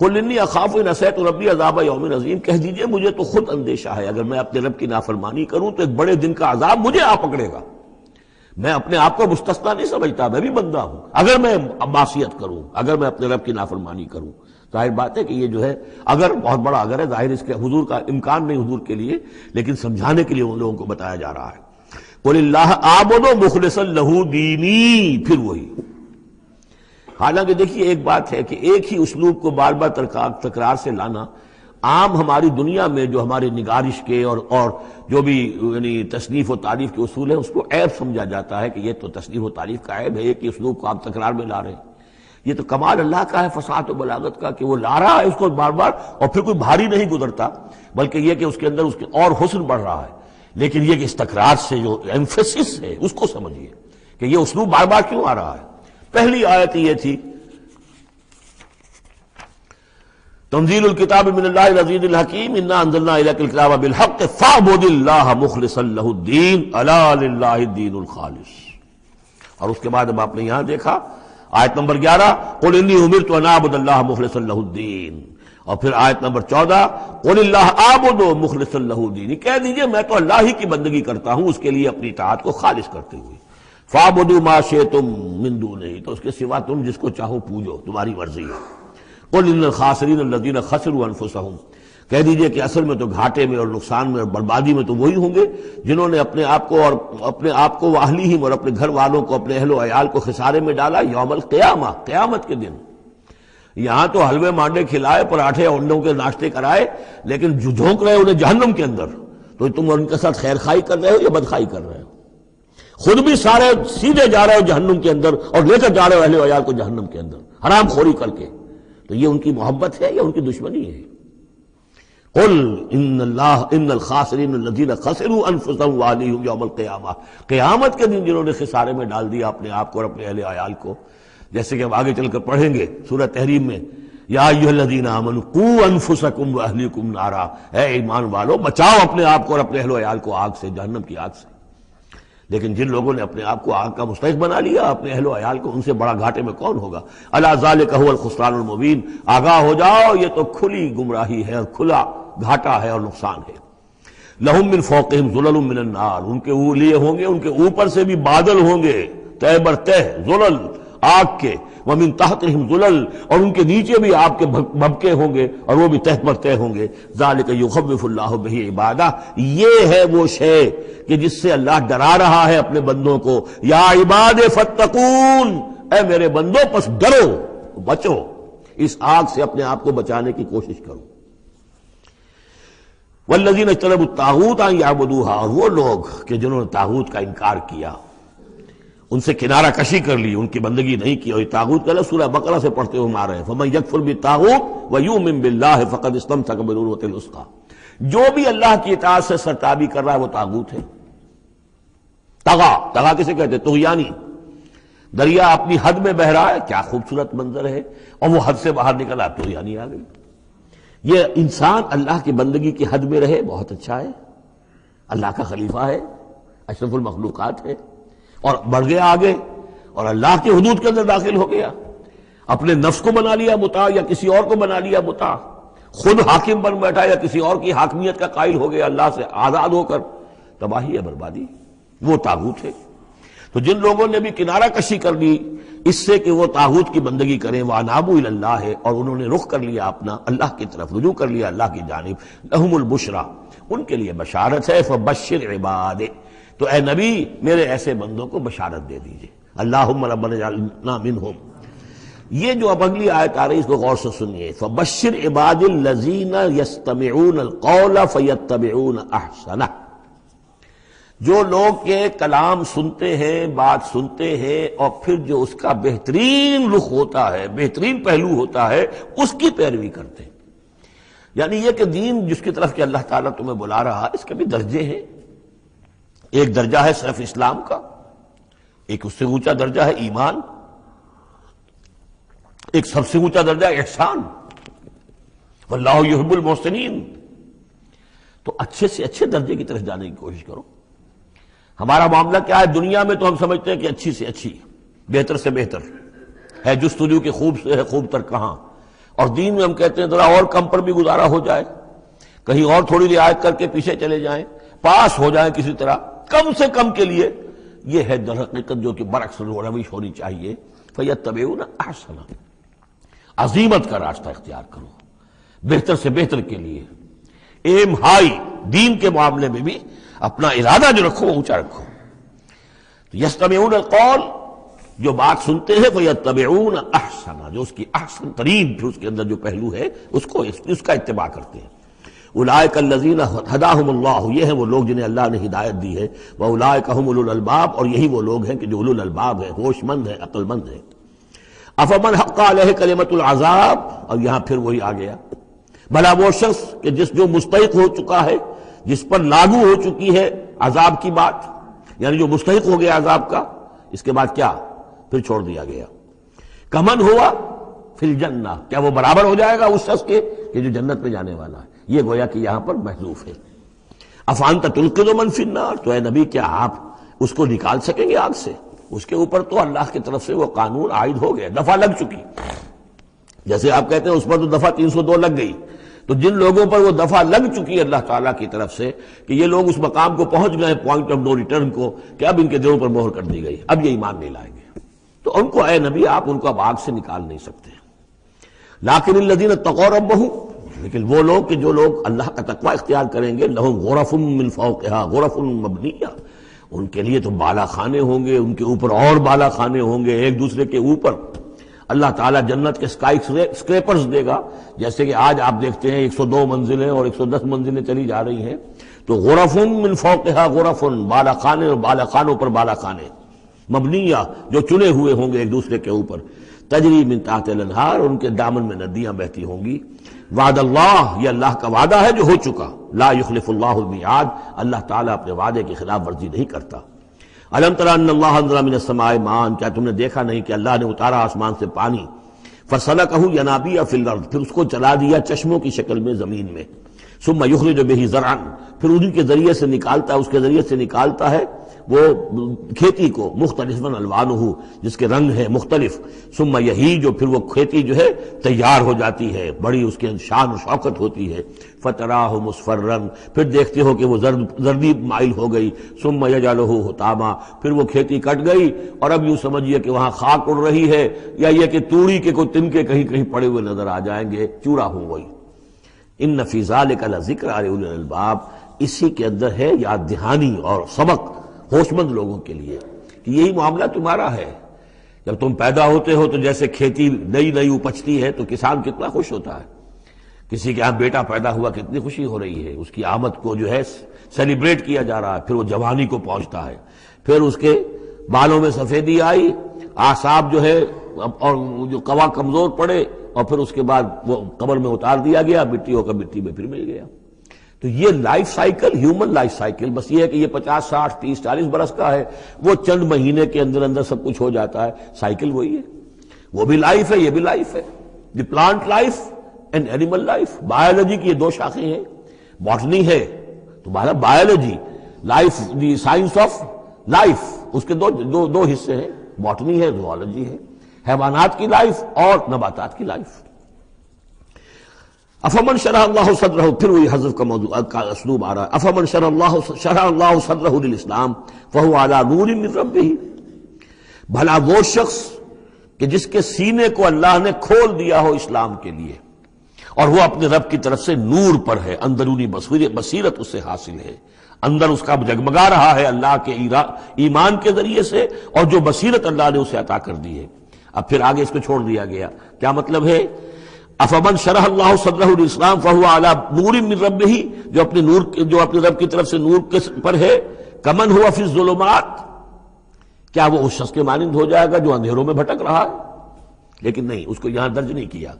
قُلْ إِنِّي أَخَافُ إِنْ عَصَيْتُ رَبِّي عَذَابَ يَوْمٍ عَظِيمٍ، کہہ دیجئے مجھے تو خود اندیشہ ہے اگر میں اپنے رب کی نافرمانی کروں تو ایک بڑے دن کا عذاب مجھے آ پکڑے گا۔ میں اپنے آپ کو مستثنا نہیں سمجھتا، میں بھی بندہ ہوں، اگر میں معصیت کروں، اگر میں اپنے رب کی نافرمانی کروں۔ ظاہر بات ہے کہ یہ جو ہے اگر بہت بڑا اگر ہے، ظاہر اس کے حضور کا امکان نہیں حضور کے لیے، لیکن سمجھانے کے لیے ان لوگوں کو بتایا جا رہا ہے۔ قُلِ اللَّهَ أَعْبُدُ مُخْلِصًا لَهُ دِينِي، پھر وہی۔ حالانکہ دیکھیے ایک بات ہے کہ ایک ہی اسلوب کو بار بار تکرار سے لانا عام ہماری دنیا میں جو ہمارے نگارش کے اور جو بھی یعنی تصنیف و تعریف کے اصول ہیں اس کو عیب سمجھا جاتا ہے کہ یہ تو تصنیف و تعریف کا عیب ہے، ایک ہی اسلوب کو آپ تکرار میں لا رہے ہیں۔ یہ تو کمال اللہ کا ہے فصاحت و بلاغت کا کہ وہ لا رہا ہے اس کو بار بار، اور پھر کوئی بھاری نہیں گزرتا، بلکہ یہ کہ اس کے اندر اس کے اور حسن بڑھ رہا ہے۔ لیکن یہ کہ اس تکرار سے جو ایمفیسس ہے اس کو سمجھیے کہ یہ اسلوب بار بار کیوں آ رہا ہے۔ پہلی آیت یہ تھی تنزیل الکتاب من اللہ العزیز الحکیم انا انزلنا الیک الکتاب بالحق فاعبد اللہ مخلصا لہ الدین الا للہ الدین الخالص۔ اور اس کے بعد اب آپ نے یہاں دیکھا آیت نمبر 11 قل انی امرت ان اعبد اللہ مخلصا لہ الدین، اور پھر آیت نمبر 14 قل اللہ اعبد مخلصا لہ الدین، کہہ دیجئے میں تو اللہ ہی کی بندگی کرتا ہوں اس کے لیے اپنی اطاعت کو خالص کرتے ہوئے۔ فاعبدوا ما شئتم من دونہ، تو اس کے سوا تم جس کو چاہو پوجو، تمہاری مرضی ہے۔ قل ان الخاسرین الذین خسروا انفسهم، کہہ دیجئے کہ اصل میں تو گھاٹے میں اور نقصان میں اور بربادی میں تو وہی ہوں گے جنہوں نے اپنے آپ کو واہلیہم اور اپنے گھر والوں کو، اپنے اہل و عیال کو خسارے میں ڈالا یوم القیامہ، قیامت کے دن۔ یہاں تو حلوے مانڈے کھلائے، پراٹھے انڈوں کے ناشتے کرائے، لیکن جھونک رہے انہیں جہنم کے اندر، تو تم ان کے ساتھ خیر خائی کر رہے ہو یا بدخائی کر رہے ہو؟ خود بھی سارے سیدھے جا رہے ہو جہنم کے اندر اور لے کر جا رہے ہو اہل و عیال کو جہنم کے اندر حرام خوری کر کے، تو یہ ان کی محبت ہے یا ان کی دشمنی ہے؟ قل ان الخاسرین الذین خسروا انفسهم واہلیہم یوم القیامہ، قیامت کے دن جنہوں نے خسارے میں ڈال دیا اپنے آپ کو اور اپنے اہل عیال کو، جیسے کہ ہم آگے چل کر پڑھیں گے سورہ تحریم میں، یا ایھا الذین آمنوا قوا انفسکم واہلیکم نارا، اے ایمان والو بچاؤ اپنے آپ کو اور اپنے اہل و عیال کو آگ سے، جہنم کی آگ سے۔ لیکن جن لوگوں نے اپنے آپ کو آگ کا مستحق بنا لیا، اپنے اہل و عیال کو، ان سے بڑا گھاٹے میں کون ہوگا؟ الا ذالک هو الخسران المبین، آگاہ ہو جاؤ یہ تو کھلی گمراہی ہے اور کھلا گھاٹا ہے اور نقصان ہے۔ لہم من فوقہم ظلل من النار، ان کے لیے ہوں گے ان کے اوپر سے بھی بادل ہوں گے، تہ بر تہ ظلل آگ کے، ومن تحتہم ظلل، اور ان کے نیچے بھی آگ کے بھبکے ہوں گے اور وہ بھی تہ پر تہ ہوں گے۔ ذالک یخوف اللہ بہ عبادہ، یہ ہے وہ شے کہ جس سے اللہ ڈرا رہا ہے اپنے بندوں کو۔ یا عباد فاتقون، اے میرے بندوں پس ڈرو، بچو، اس آگ سے اپنے آپ کو بچانے کی کوشش کرو۔ والذین اجتنبوا الطاغوت ان یعبدوها، اور وہ لوگ کہ جنہوں نے طاغوت کا انکار کیا، ان سے کنارہ کشی کر لی، ان کی بندگی نہیں کی، اور یہ طاغوت کا سورہ بقرہ سے پڑھتے ہوئے آ رہے ہیں، فمن یکفر بالطاغوت ویؤمن باللہ فقد استمسک بالعروۃ الوثقی، جو بھی اللہ کی اطاعت سے سرتابی کر رہا ہے وہ طاغوت ہے۔ طغا کسے کہتے ہیں؟ طغیانی۔ دریا اپنی حد میں بہ رہا ہے، کیا خوبصورت منظر ہے، اور وہ حد سے باہر نکلا، طغیانی آ گئی۔ یہ انسان اللہ کی بندگی کی حد میں رہے، بہت اچھا ہے، اللہ کا خلیفہ ہے، اشرف المخلوقات ہے، اور بڑھ گیا آگے اور اللہ کی حدود کے اندر داخل ہو گیا، اپنے نفس کو بنا لیا مطاع یا کسی اور کو بنا لیا مطاع، خود حاکم بن بیٹھا یا کسی اور کی حاکمیت کا قائل ہو گیا اللہ سے آزاد ہو کر، تباہی ہے، بربادی، وہ طاغوت ہے۔ تو جن لوگوں نے بھی کنارہ کشی کر لی اس سے کہ وہ طاغوت کی بندگی کریں، وَأَنَابُوا إِلَى اللَّهِ، اور انہوں نے رخ کر لیا اپنا اللہ کی طرف، رجوع کر لیا اللہ کی جانب، لَهُمُ الْبُشْرَى، ان کے لیے بشارت ہے، فَبَشِّرْ عِبَادِ، تو اے نبی میرے ایسے بندوں کو بشارت دے دیجئے، اللہم ربنا اجعلنا منہم۔ یہ جو اب اگلی آیت آ رہی اس کو غور سے سنیے، فَبَشِّرْ عِبَادِ الَّذِينَ يَسْتَمِعُونَ الْقَوْلَ فَيَتَّبِعُونَ أَحْسَنَهُ، جو لوگ کے کلام سنتے ہیں، بات سنتے ہیں، اور پھر جو اس کا بہترین رخ ہوتا ہے، بہترین پہلو ہوتا ہے، اس کی پیروی کرتے ہیں۔ یعنی یہ کہ دین جس کی طرف کہ اللہ تعالیٰ تمہیں بلا رہا، اس کے بھی درجے ہیں۔ ایک درجہ ہے صرف اسلام کا، ایک اس سے اونچا درجہ ہے ایمان، ایک سب سے اونچا درجہ ہے احسان، واللہ یحب المحسنین، تو اچھے سے اچھے درجے کی طرف جانے کی کوشش کرو. ہمارا معاملہ کیا ہے؟ دنیا میں تو ہم سمجھتے ہیں کہ اچھی سے اچھی، بہتر سے بہتر ہے، جستجو کے خوب سے ہے خوب تر کہاں. اور دین میں ہم کہتے ہیں ذرا اور کم پر بھی گزارا ہو جائے، کہیں اور تھوڑی رعایت کر کے پیچھے چلے جائیں، پاس ہو جائیں کسی طرح کم سے کم کے لیے. یہ ہے در حقیقت جو کہ برعکس روش ہونی چاہیے. فَيَتَّبِعُونَ أَحْسَنَ، عزیمت کا راستہ اختیار کرو بہتر سے بہتر کے لیے. ایم ہائی، دین کے معاملے میں بھی اپنا ارادہ جو رکھو وہ اونچا رکھو. یستمعون القول، جو بات سنتے ہیں فیتبعون احسن، جو اس کی احسن ترین پھر اس کے اندر جو پہلو ہے اس کا اتباع کرتے ہیں. اولئک الذین ہداہم اللہ، یہ ہیں وہ لوگ جنہیں اللہ نے ہدایت دی ہے. واولئک هم اولو الالباب، اور یہی وہ لوگ ہیں کہ جو اولو الالباب ہیں، ہوش مند ہیں، عقل مند ہیں. افمن حق علیہ کلمۃ العذاب، اور یہاں پھر وہی آ گیا، بھلا وہ شخص کہ جو مستحق ہو چکا ہے، جس پر لاگو ہو چکی ہے عذاب کی بات، یعنی جو مستحق ہو گیا عذاب کا، اس کے بعد کیا پھر چھوڑ دیا گیا. کمن ہوا فی الجنہ، کیا وہ برابر ہو جائے گا اس شخص کے کہ جو جنت میں جانے والا ہے؟ یہ گویا کہ یہاں پر محذوف ہے. افانت تلقذ من فی النار، تو اے نبی کیا آپ اس کو نکال سکیں گے آگ سے؟ اس کے اوپر تو اللہ کی طرف سے وہ قانون عائد ہو گیا، دفعہ لگ چکی. جیسے آپ کہتے ہیں اس پر تو دفعہ 302 لگ گئی، تو جن لوگوں پر وہ دفعہ لگ چکی ہے اللہ تعالیٰ کی طرف سے کہ یہ لوگ اس مقام کو پہنچ گئے پوائنٹ آف نو ریٹرن کو، کہ اب ان کے دلوں پر مہر کر دی گئی، اب یہ ایمان نہیں لائیں گے، تو ان کو اے نبی آپ ان کو اب آگ سے نکال نہیں سکتے. لیکن الذین اتقوا ربہم، لیکن وہ لوگ کہ جو لوگ اللہ کا تقوی اختیار کریں گے، لہم غرف من فوقہا غرف مبنیہ، ان کے لیے تو بالا خانے ہوں گے، ان کے اوپر اور بالا خانے ہوں گے ایک دوسرے کے اوپر. اللہ تعالیٰ جنت کے اسکائی اسکریپرز دے گا، جیسے کہ آج آپ دیکھتے ہیں 102 منزلیں اور 110 منزلیں چلی جا رہی ہیں. تو غرف من فوقہا غرف، بالا خانے اور بالا خانوں پر بالا خانے، مبنیہ جو چنے ہوئے ہوں گے ایک دوسرے کے اوپر. تجری من تحت الانہار، ان کے دامن میں ندیاں بہتی ہوں گی. وعد اللہ، یہ اللہ کا وعدہ ہے جو ہو چکا. لا یخلف اللہ المیعاد، اللہ تعالیٰ اپنے وعدے کی خلاف ورزی نہیں کرتا. الم تر ان اللہ انزل من السماء ماء، کیا تم نے دیکھا نہیں کہ اللہ نے اتارا آسمان سے پانی. فسلکہ ینابیع فی الارض، پھر اس کو چلا دیا چشموں کی شکل میں زمین میں. ثم یخرج بہ زرعا، پھر انہی کے ذریعے سے نکالتا ہے، اس کے ذریعے سے نکالتا ہے وہ کھیتی کو. مختلف الوانہ، جس کے رنگ ہیں مختلف. ثم یہیج، پھر وہ کھیتی جو ہے تیار ہو جاتی ہے، بڑی اس کے شان و شوکت ہوتی ہے. فتراہ مصفرا، پھر دیکھتے ہو کہ وہ زردی مائل ہو گئی. ثم یجعلہ حطاما، پھر وہ کھیتی کٹ گئی اور اب یوں سمجھیے کہ وہاں خاک اڑ رہی ہے، یا یہ کہ توڑی کے کوئی تنکے کہیں کہیں پڑے ہوئے نظر آ جائیں گے، چورا ہو گئی. ان فی ذلک لذکر لأولی الالباب، اسی کے اندر ہے یاد دہانی اور سبق ہوش مند لوگوں کے لیے کہ یہی معاملہ تمہارا ہے. جب تم پیدا ہوتے ہو تو جیسے کھیتی نئی نئی اپجتی ہے تو کسان کتنا خوش ہوتا ہے. کسی کے یہاں بیٹا پیدا ہوا کتنی خوشی ہو رہی ہے، اس کی آمد کو جو ہے سیلیبریٹ کیا جا رہا ہے. پھر وہ جوانی کو پہنچتا ہے، پھر اس کے بالوں میں سفیدی آئی، اعصاب جو ہے اور جو قوا کمزور پڑے، اور پھر اس کے بعد وہ قبر میں اتار دیا گیا، مٹی ہو کر مٹی میں پھر مل گیا. تو یہ life cycle, human life cycle, بس یہ ہے کہ یہ 50 60 30 40 برس کا ہے، وہ چند مہینے کے اندر اندر سب کچھ ہو جاتا ہے. سائیکل وہی ہے، وہ بھی لائف ہے، یہ بھی لائف ہے. The plant life and animal life. Biology کی یہ دو شاخیں ہیں، باٹنی ہے تو biology, life the science of life, اس کے دو حصے ہیں، باٹنی ہے، زوالوجی ہے. حیوانات کی لائف اور نباتات کی لائف. افمن شرح اللہ صدرہ، پھر وہی حذف کا موضوع کا اسلوب آ رہا ہے. افمن شرح اللہ صدرہ للاسلام فہو علی نور من ربہ، بھلا وہ شخص کہ جس کے سینے کو اللہ نے کھول دیا ہو اسلام کے لیے، اور وہ اپنے رب کی طرف سے نور پر ہے، اندرونی بصیرت اس سے حاصل ہے، اندر اس کا جگمگا رہا ہے اللہ کے ایمان کے ذریعے سے، اور جو بصیرت اللہ نے اسے عطا کر دی ہے. اب پھر آگے اس کو چھوڑ دیا گیا. کیا مطلب ہے؟ افمن شرح اللہ صدرہ للاسلام فہو علی نور من ربہ، جو اپنے رب کی طرف سے نور پر ہے. کمن ہوا فی الظلمات، کیا وہ اس شخص کے مانند ہو جائے گا جو اندھیروں میں بھٹک رہا ہے؟ لیکن نہیں، اس کو یہاں درج نہیں کیا.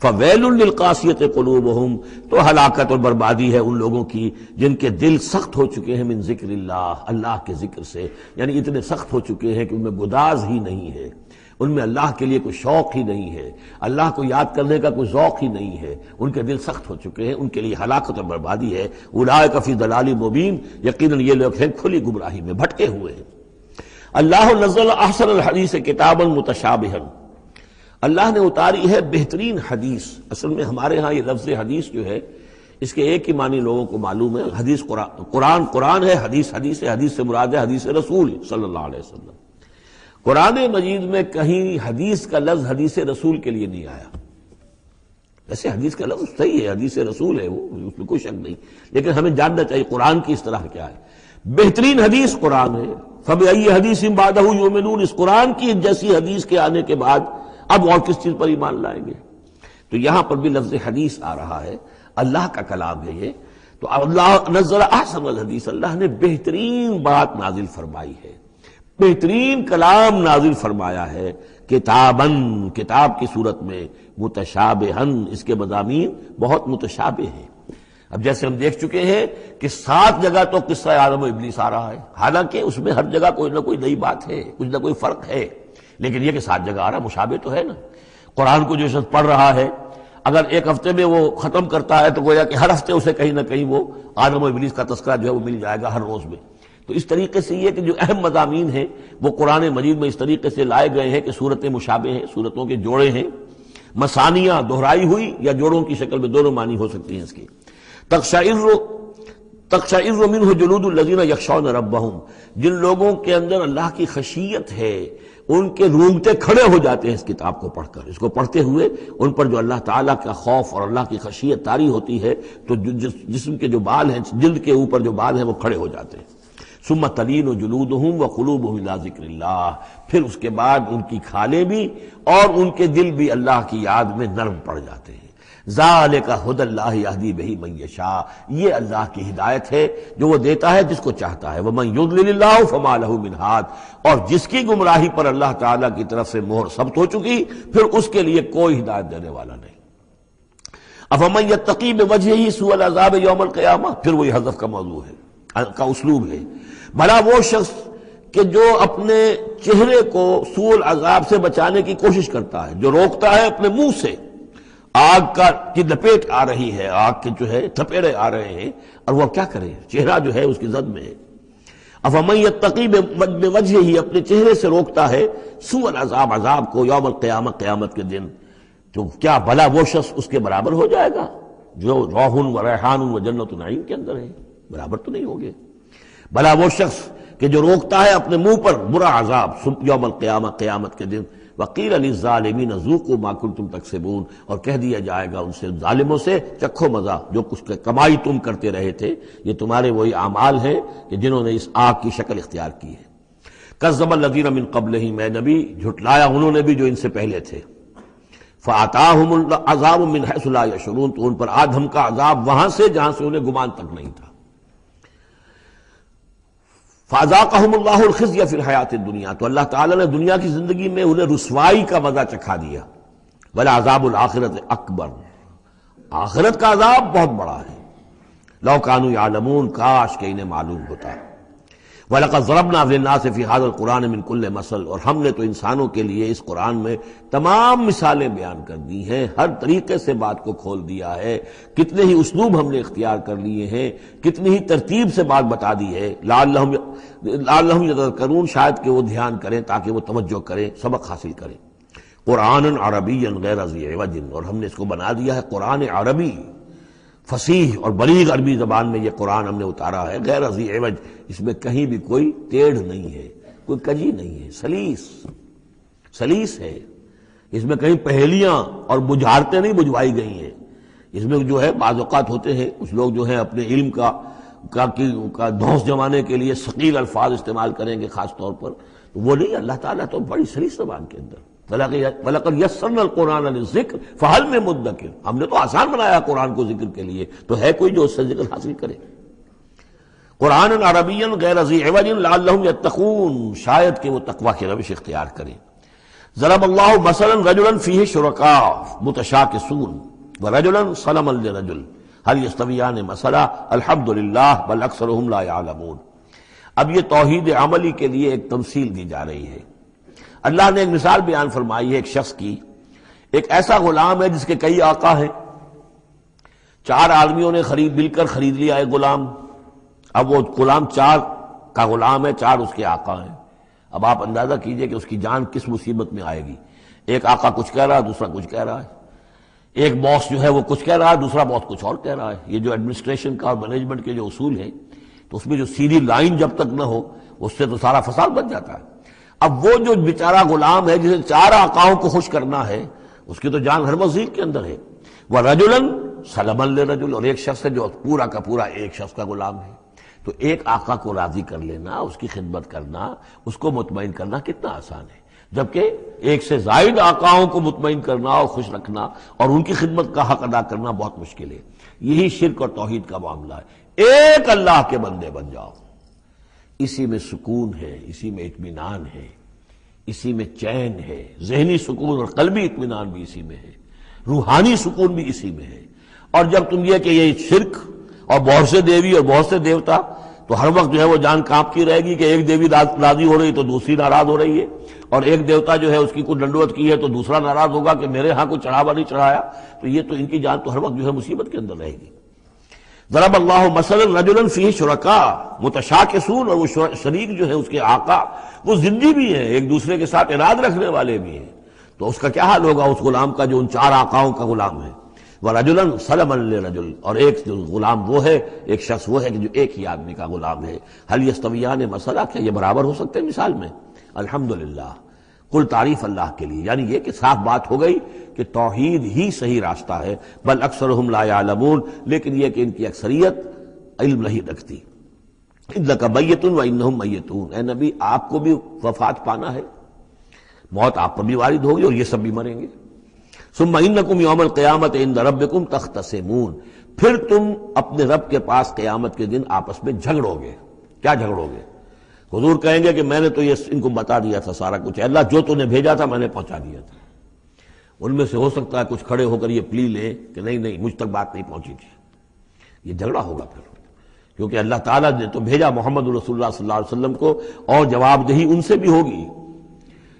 فویل للقاسیۃ قلوبہم، تو ہلاکت اور بربادی ہے ان لوگوں کی جن کے دل سخت ہو چکے ہیں من ذکر اللہ، اللہ کے ذکر سے، یعنی اتنے سخت ہو چکے ہیں کہ ان میں گداز ہی نہیں ہے. ان میں اللہ کے لیے کوئی شوق ہی نہیں ہے، اللہ کو یاد کرنے کا کوئی ذوق ہی نہیں ہے، ان کے دل سخت ہو چکے ہیں، ان کے لیے ہلاکت اور بربادی ہے۔ اولئک فی ضلال مبین، یقیناً یہ لوگ ہیں کھلی گمراہی میں بھٹکے ہوئے ہیں۔ اللہ نزل احسن الحدیث کتابا متشابہا، اللہ نے اتاری ہے بہترین حدیث۔ اصل میں ہمارے ہاں یہ لفظ حدیث جو ہے اس کے ایک ہی معنی لوگوں کو معلوم ہے، حدیث قرآن ہے، حدیث ہے، حدیث سے مراد ہے حدیث رسول صلی اللہ علیہ وسلم۔ قرآن مجید میں کہیں حدیث کا لفظ حدیث رسول کے لیے نہیں آیا۔ ویسے حدیث کا لفظ صحیح ہے، حدیث رسول ہے، وہ اس میں کوئی شک نہیں، لیکن ہمیں جاننا چاہیے قرآن کی اصطلاح کیا ہے۔ بہترین حدیث قرآن ہے، فَبِأَيِّ حَدِيثٍ بَعْدَهُ يُؤْمِنُونَ، اس قرآن کی جیسی حدیث کے آنے کے بعد اب اور کس چیز پر ایمان لائیں گے؟ تو یہاں پر بھی لفظ حدیث آ رہا ہے، اللہ کا کلام ہے یہ۔ تو اللہ نزل احسن الحدیث، اللہ نے بہترین بات نازل فرمائی ہے، بہترین کلام نازل فرمایا ہے، کتاباً، کتاب کی صورت میں، متشابہاً، اس کے مضامین بہت متشابہ ہیں۔ اب جیسے ہم دیکھ چکے ہیں کہ 7 جگہ تو قصہ آدم و ابلیس آ رہا ہے، حالانکہ اس میں ہر جگہ کوئی نہ کوئی نئی بات ہے، کچھ نہ کوئی فرق ہے، لیکن یہ کہ 7 جگہ آ رہا مشابہ تو ہے نا۔ قرآن کو جو شخص پڑھ رہا ہے اگر ایک ہفتے میں وہ ختم کرتا ہے تو گویا کہ ہر ہفتے اسے کہیں نہ کہیں وہ آدم و ابلیس کا تذکرہ جو ہے وہ مل جائے گا ہر روز میں۔ تو اس طریقے سے یہ کہ جو اہم مضامین ہیں وہ قرآن مجید میں اس طریقے سے لائے گئے ہیں کہ صورتیں مشابہ ہیں، صورتوں کے جوڑے ہیں، مثانیہ دہرائی ہوئی یا جوڑوں کی شکل میں دونوں معنی ہو سکتی ہیں اس کی۔ تقشعر منہ جلود الذین یخشون ربہم، جن لوگوں کے اندر اللہ کی خشیت ہے ان کے رونگٹے کھڑے ہو جاتے ہیں اس کتاب کو پڑھ کر، اس کو پڑھتے ہوئے ان پر جو اللہ تعالیٰ کا خوف اور اللہ کی خشیت طاری ہوتی ہے تو جسم کے جو بال ہیں، جلد کے اوپر جو بال ہیں وہ کھڑے ہو جاتے ہیں۔ ثم تلین جلودہم وقلوبہم الی ذکر اللہ، پھر اس کے بعد ان کی کھالیں بھی اور ان کے دل بھی اللہ کی یاد میں نرم پڑ جاتے ہیں۔ ذالک ھدی اللہ یہدی بہ من یشاء، یہ اللہ کی ہدایت ہے جو وہ دیتا ہے جس کو چاہتا ہے۔ ومن یضلل اللہ فما لہ من ہاد، اور جس کی گمراہی پر اللہ تعالیٰ کی طرف سے مہر ثبت ہو چکی پھر اس کے لیے کوئی ہدایت دینے والا نہیں۔ افمن یتقی بوجہہ سوء العذاب یوم القیامہ، پھر وہی حذف کا موضوع ہے، کا اسلوب ہے۔ بھلا وہ شخص کہ جو اپنے چہرے کو سوء العذاب سے بچانے کی کوشش کرتا ہے، جو روکتا ہے اپنے منہ سے، آگ کی لپیٹ آ رہی ہے، آگ کے جو ہے تھپیڑے آ رہے ہیں، اور وہ کیا کرے، چہرہ جو ہے اس کی زد میں ہے۔ افمن یتقی بوجہہ، اپنے چہرے سے روکتا ہے سوء العذاب، عذاب کو، یوم القیامہ، قیامت کے دن، تو کیا بھلا وہ شخص اس کے برابر ہو جائے گا جو روح و ریحان و جنت نعیم کے اندر ہے؟ برابر تو نہیں ہوگے۔ بھلا وہ شخص کہ جو روکتا ہے اپنے منہ پر برا عذاب یوم القیامہ، قیامت کے دن، وقیل للظالمین ذوقوا ما کنتم تکسبون، اور کہہ دیا جائے گا ان سے، ظالموں سے، چکھو مزہ جو کچھ کمائی تم کرتے رہے تھے، یہ تمہارے وہی اعمال ہیں کہ جنہوں نے اس آگ کی شکل اختیار کی ہے۔ کذب الذین من قبلہم، اے نبی جھٹلایا انہوں نے بھی جو ان سے پہلے تھے۔ فآتاہم العذاب من حیث لا یشعرون، تو ان پر آ دھمکا عذاب وہاں سے جہاں سے انہیں گمان تک نہیں تھا۔ فَأَذَاقَهُمُ اللَّهُ الْخِزْيَ فِي الْحَيَاةِ الدُّنْيَا، تو اللہ تعالیٰ نے دنیا کی زندگی میں انہیں رسوائی کا مزہ چکھا دیا۔ وَلَعَذَابُ الْآخِرَةِ أَكْبَرُ، آخرت کا عذاب بہت بڑا ہے۔ لَوْ كَانُوا يَعْلَمُونَ، کاش کہ انہیں معلوم ہوتا۔ وَلَقَدْ ضَرَبْنَا لِلنَّاسِ فِي هَذَا الْقُرْآنِ مِنْ كُلِّ مَثَلٍ، اور ہم نے تو انسانوں کے لیے اس قرآن میں تمام مثالیں بیان کر دی ہیں، ہر طریقے سے بات کو کھول دیا ہے، کتنے ہی اسلوب ہم نے اختیار کر لیے ہیں، کتنی ہی ترتیب سے بات بتا دی ہے، لعلہم یتذکرون، شاید کہ وہ دھیان کریں تاکہ وہ توجہ کریں، سبق حاصل کریں۔ قرآن عربی غیر ذی عوج، اور ہم نے اس کو بنا دیا ہے قرآن عربی، فصیح اور بلیغ عربی زبان میں یہ قرآن ہم نے اتارا ہے، غیر ذی عوج، اس میں کہیں بھی کوئی ٹیڑھ نہیں ہے، کوئی کجی نہیں ہے، سلیس ہے، اس میں کہیں پہیلیاں اور بجھارتیں نہیں بجھوائی گئی ہیں۔ اس میں جو ہے بعض اوقات ہوتے ہیں کچھ لوگ جو ہیں اپنے علم کا دھونس جمانے کے لیے ثقیل الفاظ استعمال کریں گے خاص طور پر، تو وہ نہیں، اللہ تعالیٰ تو بڑی سلیس زبان کے اندر، وَلَقَدْ يَسَّرْنَا الْقُرْآنَ لِلذِّكْرِ فَهَلْ مِن مُدَّكِرٍ، ہم نے تو آسان بنایا قرآن کو ذکر کے لیے، تو ہے کوئی جو اس سے ذکر حاصل کرے۔ قرآن عربی غیر ذی عوج لعلہم یتقون، شاید کہ وہ تقوی کی روش اختیار کریں۔ ضرب اللہ مثلا رجلا فیہ شرکاء متشاکسون ورجلا صلما لرجل هل یستویان مثلا الحمدللہ بل اکثرہم لا یعلمون۔ اب یہ توحید عملی کے لیے ایک تمثیل دی جا رہی ہے۔ اللہ نے ایک مثال بیان فرمائی ہے ایک شخص کی، ایک ایسا غلام ہے جس کے کئی آقا ہیں، 4 آدمیوں نے مل کر خرید لیا ایک غلام، اب وہ غلام 4 کا غلام ہے، 4 اس کے آقا ہیں۔ اب آپ اندازہ کیجئے کہ اس کی جان کس مصیبت میں آئے گی۔ ایک آقا کچھ کہہ رہا ہے، دوسرا کچھ کہہ رہا ہے، ایک باس جو ہے وہ کچھ کہہ رہا ہے، دوسرا باس کچھ اور کہہ رہا ہے۔ یہ جو ایڈمنسٹریشن کا اور مینجمنٹ کے جو اصول ہیں، تو اس میں جو سیدھی لائن جب تک نہ ہو اس سے تو سارا فساد بچ جاتا ہے۔ اب وہ جو بیچارہ غلام ہے جسے 4 آقاؤں کو خوش کرنا ہے، اس کی تو جان ہر وزیر کے اندر ہے۔ وَرَجُلًا سَلَمًا لِرَجُلٍ، اور ایک شخص ہے جو پورا کا پورا ایک شخص کا غلام ہے۔ تو ایک آقا کو راضی کر لینا، اس کی خدمت کرنا، اس کو مطمئن کرنا کتنا آسان ہے، جبکہ ایک سے زائد آقاؤں کو مطمئن کرنا اور خوش رکھنا اور ان کی خدمت کا حق ادا کرنا بہت مشکل ہے۔ یہی شرک اور توحید کا معاملہ ہے۔ ایک اللہ کے بندے بن جاؤ، اسی میں سکون ہے، اسی میں اطمینان ہے، اسی میں چین ہے، ذہنی سکون اور قلبی اطمینان بھی اسی میں ہے، روحانی سکون بھی اسی میں ہے۔ اور جب تم یہ کہ یہ شرک اور بہت سے دیوی اور بہت سے دیوتا، تو ہر وقت جو ہے وہ جان کانپتی رہے گی کہ ایک دیوی راضی ہو رہی تو دوسری ناراض ہو رہی ہے، اور ایک دیوتا جو ہے اس کی کوئی ڈنڈوت کی ہے تو دوسرا ناراض ہوگا کہ میرے ہاں کوئی چڑھاوا نہیں چڑھایا، تو یہ تو ان کی جان تو ہر وقت جو ہے مصیبت کے اندر رہے گی۔ ضرب اللہ مثلا رجلا فیہ شرکاء متشاکسون، اور وہ شریک جو ہے اس کے آقا وہ زندی بھی ہیں، ایک دوسرے کے ساتھ اراد رکھنے والے بھی ہیں، تو اس کا کیا حال ہوگا اس غلام کا جو ان 4 آقاؤں کا غلام ہے۔ وَرَجُلًا سَلَمًا لِرَجُلٍ، اور ایک جو غلام وہ ہے، ایک شخص وہ ہے کہ جو ایک ہی آدمی کا غلام ہے۔ هل يستویان مثلا، کیا یہ برابر ہو سکتے ہیں مثال میں؟ الحمدللہ، کل تعریف اللہ کے لیے، یعنی یہ کہ صاف بات ہو گئی کہ توحید ہی صحیح راستہ ہے۔ بل اکثرهم لا يعلمون، لیکن یہ کہ ان کی اکثریت علم نہیں رکھتی۔ انک میت وانہم میتون، اے نبی آپ کو بھی وفات پانا ہے، موت آپ پر بھی وارد ہوگی اور یہ سب بھی مریں گے۔ ثم انکم یوم القیامت عند ربکم تختصمون، پھر تم اپنے رب کے پاس قیامت کے دن آپس میں جھگڑو گے۔ کیا جھگڑو گے؟ حضور کہیں گے کہ میں نے تو یہ ان کو بتا دیا تھا سارا کچھ، اللہ جو تو نے بھیجا تھا میں نے پہنچا دیا تھا۔ ان میں سے ہو سکتا ہے کچھ کھڑے ہو کر یہ پلی لیں کہ نہیں مجھ تک بات نہیں پہنچی تھی، یہ جھگڑا ہوگا پھر، کیونکہ اللہ تعالیٰ نے تو بھیجا محمد رسول اللہ صلی اللہ علیہ وسلم کو، اور جواب دہی ان سے بھی ہوگی۔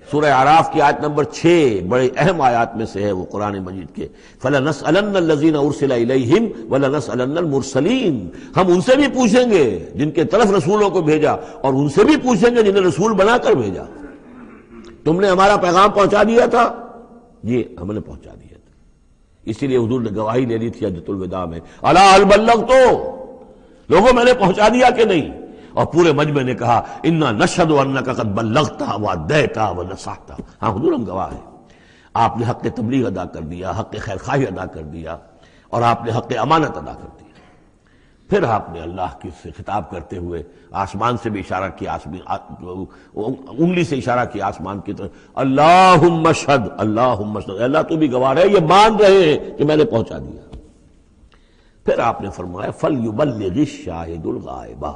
سورہ اعراف کی آیت نمبر 6 بڑے اہم آیات میں سے ہے وہ قرآن مجید کے، فَلَنَسْأَلَنَّ الَّذِينَ أُرْسِلَ إِلَيْهِمْ وَلَنَسْأَلَنَّ الْمُرْسَلِينَ، ہم ان سے بھی پوچھیں گے جن کے طرف رسولوں کو بھیجا، اور ان سے بھی پوچھیں گے جنہیں رسول بنا کر بھیجا۔ تم نے ہمارا پیغام پہنچا دیا تھا؟ جی ہم نے پہنچا دیا تھا۔ اسی لیے حضور نے گواہی لے لی تھی حجۃ الوداع میں، الا هل بلغت، لوگوں میں نے پہنچا دیا کہ نہیں؟ اور پورے مجمع نے کہا انا نشہد انک قد بلغت وادیت ونصحت، ہاں حضور ہم گواہ ہیں، آپ نے حق تبلیغ ادا کر دیا، حق خیر خواہی ادا کر دیا، اور آپ نے حق امانت ادا کر دیا۔ پھر آپ نے اللہ کی سے خطاب کرتے ہوئے آسمان سے بھی اشارہ کیا، انگلی سے اشارہ کیا آسمان کی طرف، اللہم اشہد، اللہم اشہد، اللہ تو بھی گواہ ہے، یہ مان رہے ہیں کہ میں نے پہنچا دیا۔ پھر آپ نے فرمایا فَلْيُبَلِّغِ الشَّاهِدُ الْغَائِبَ،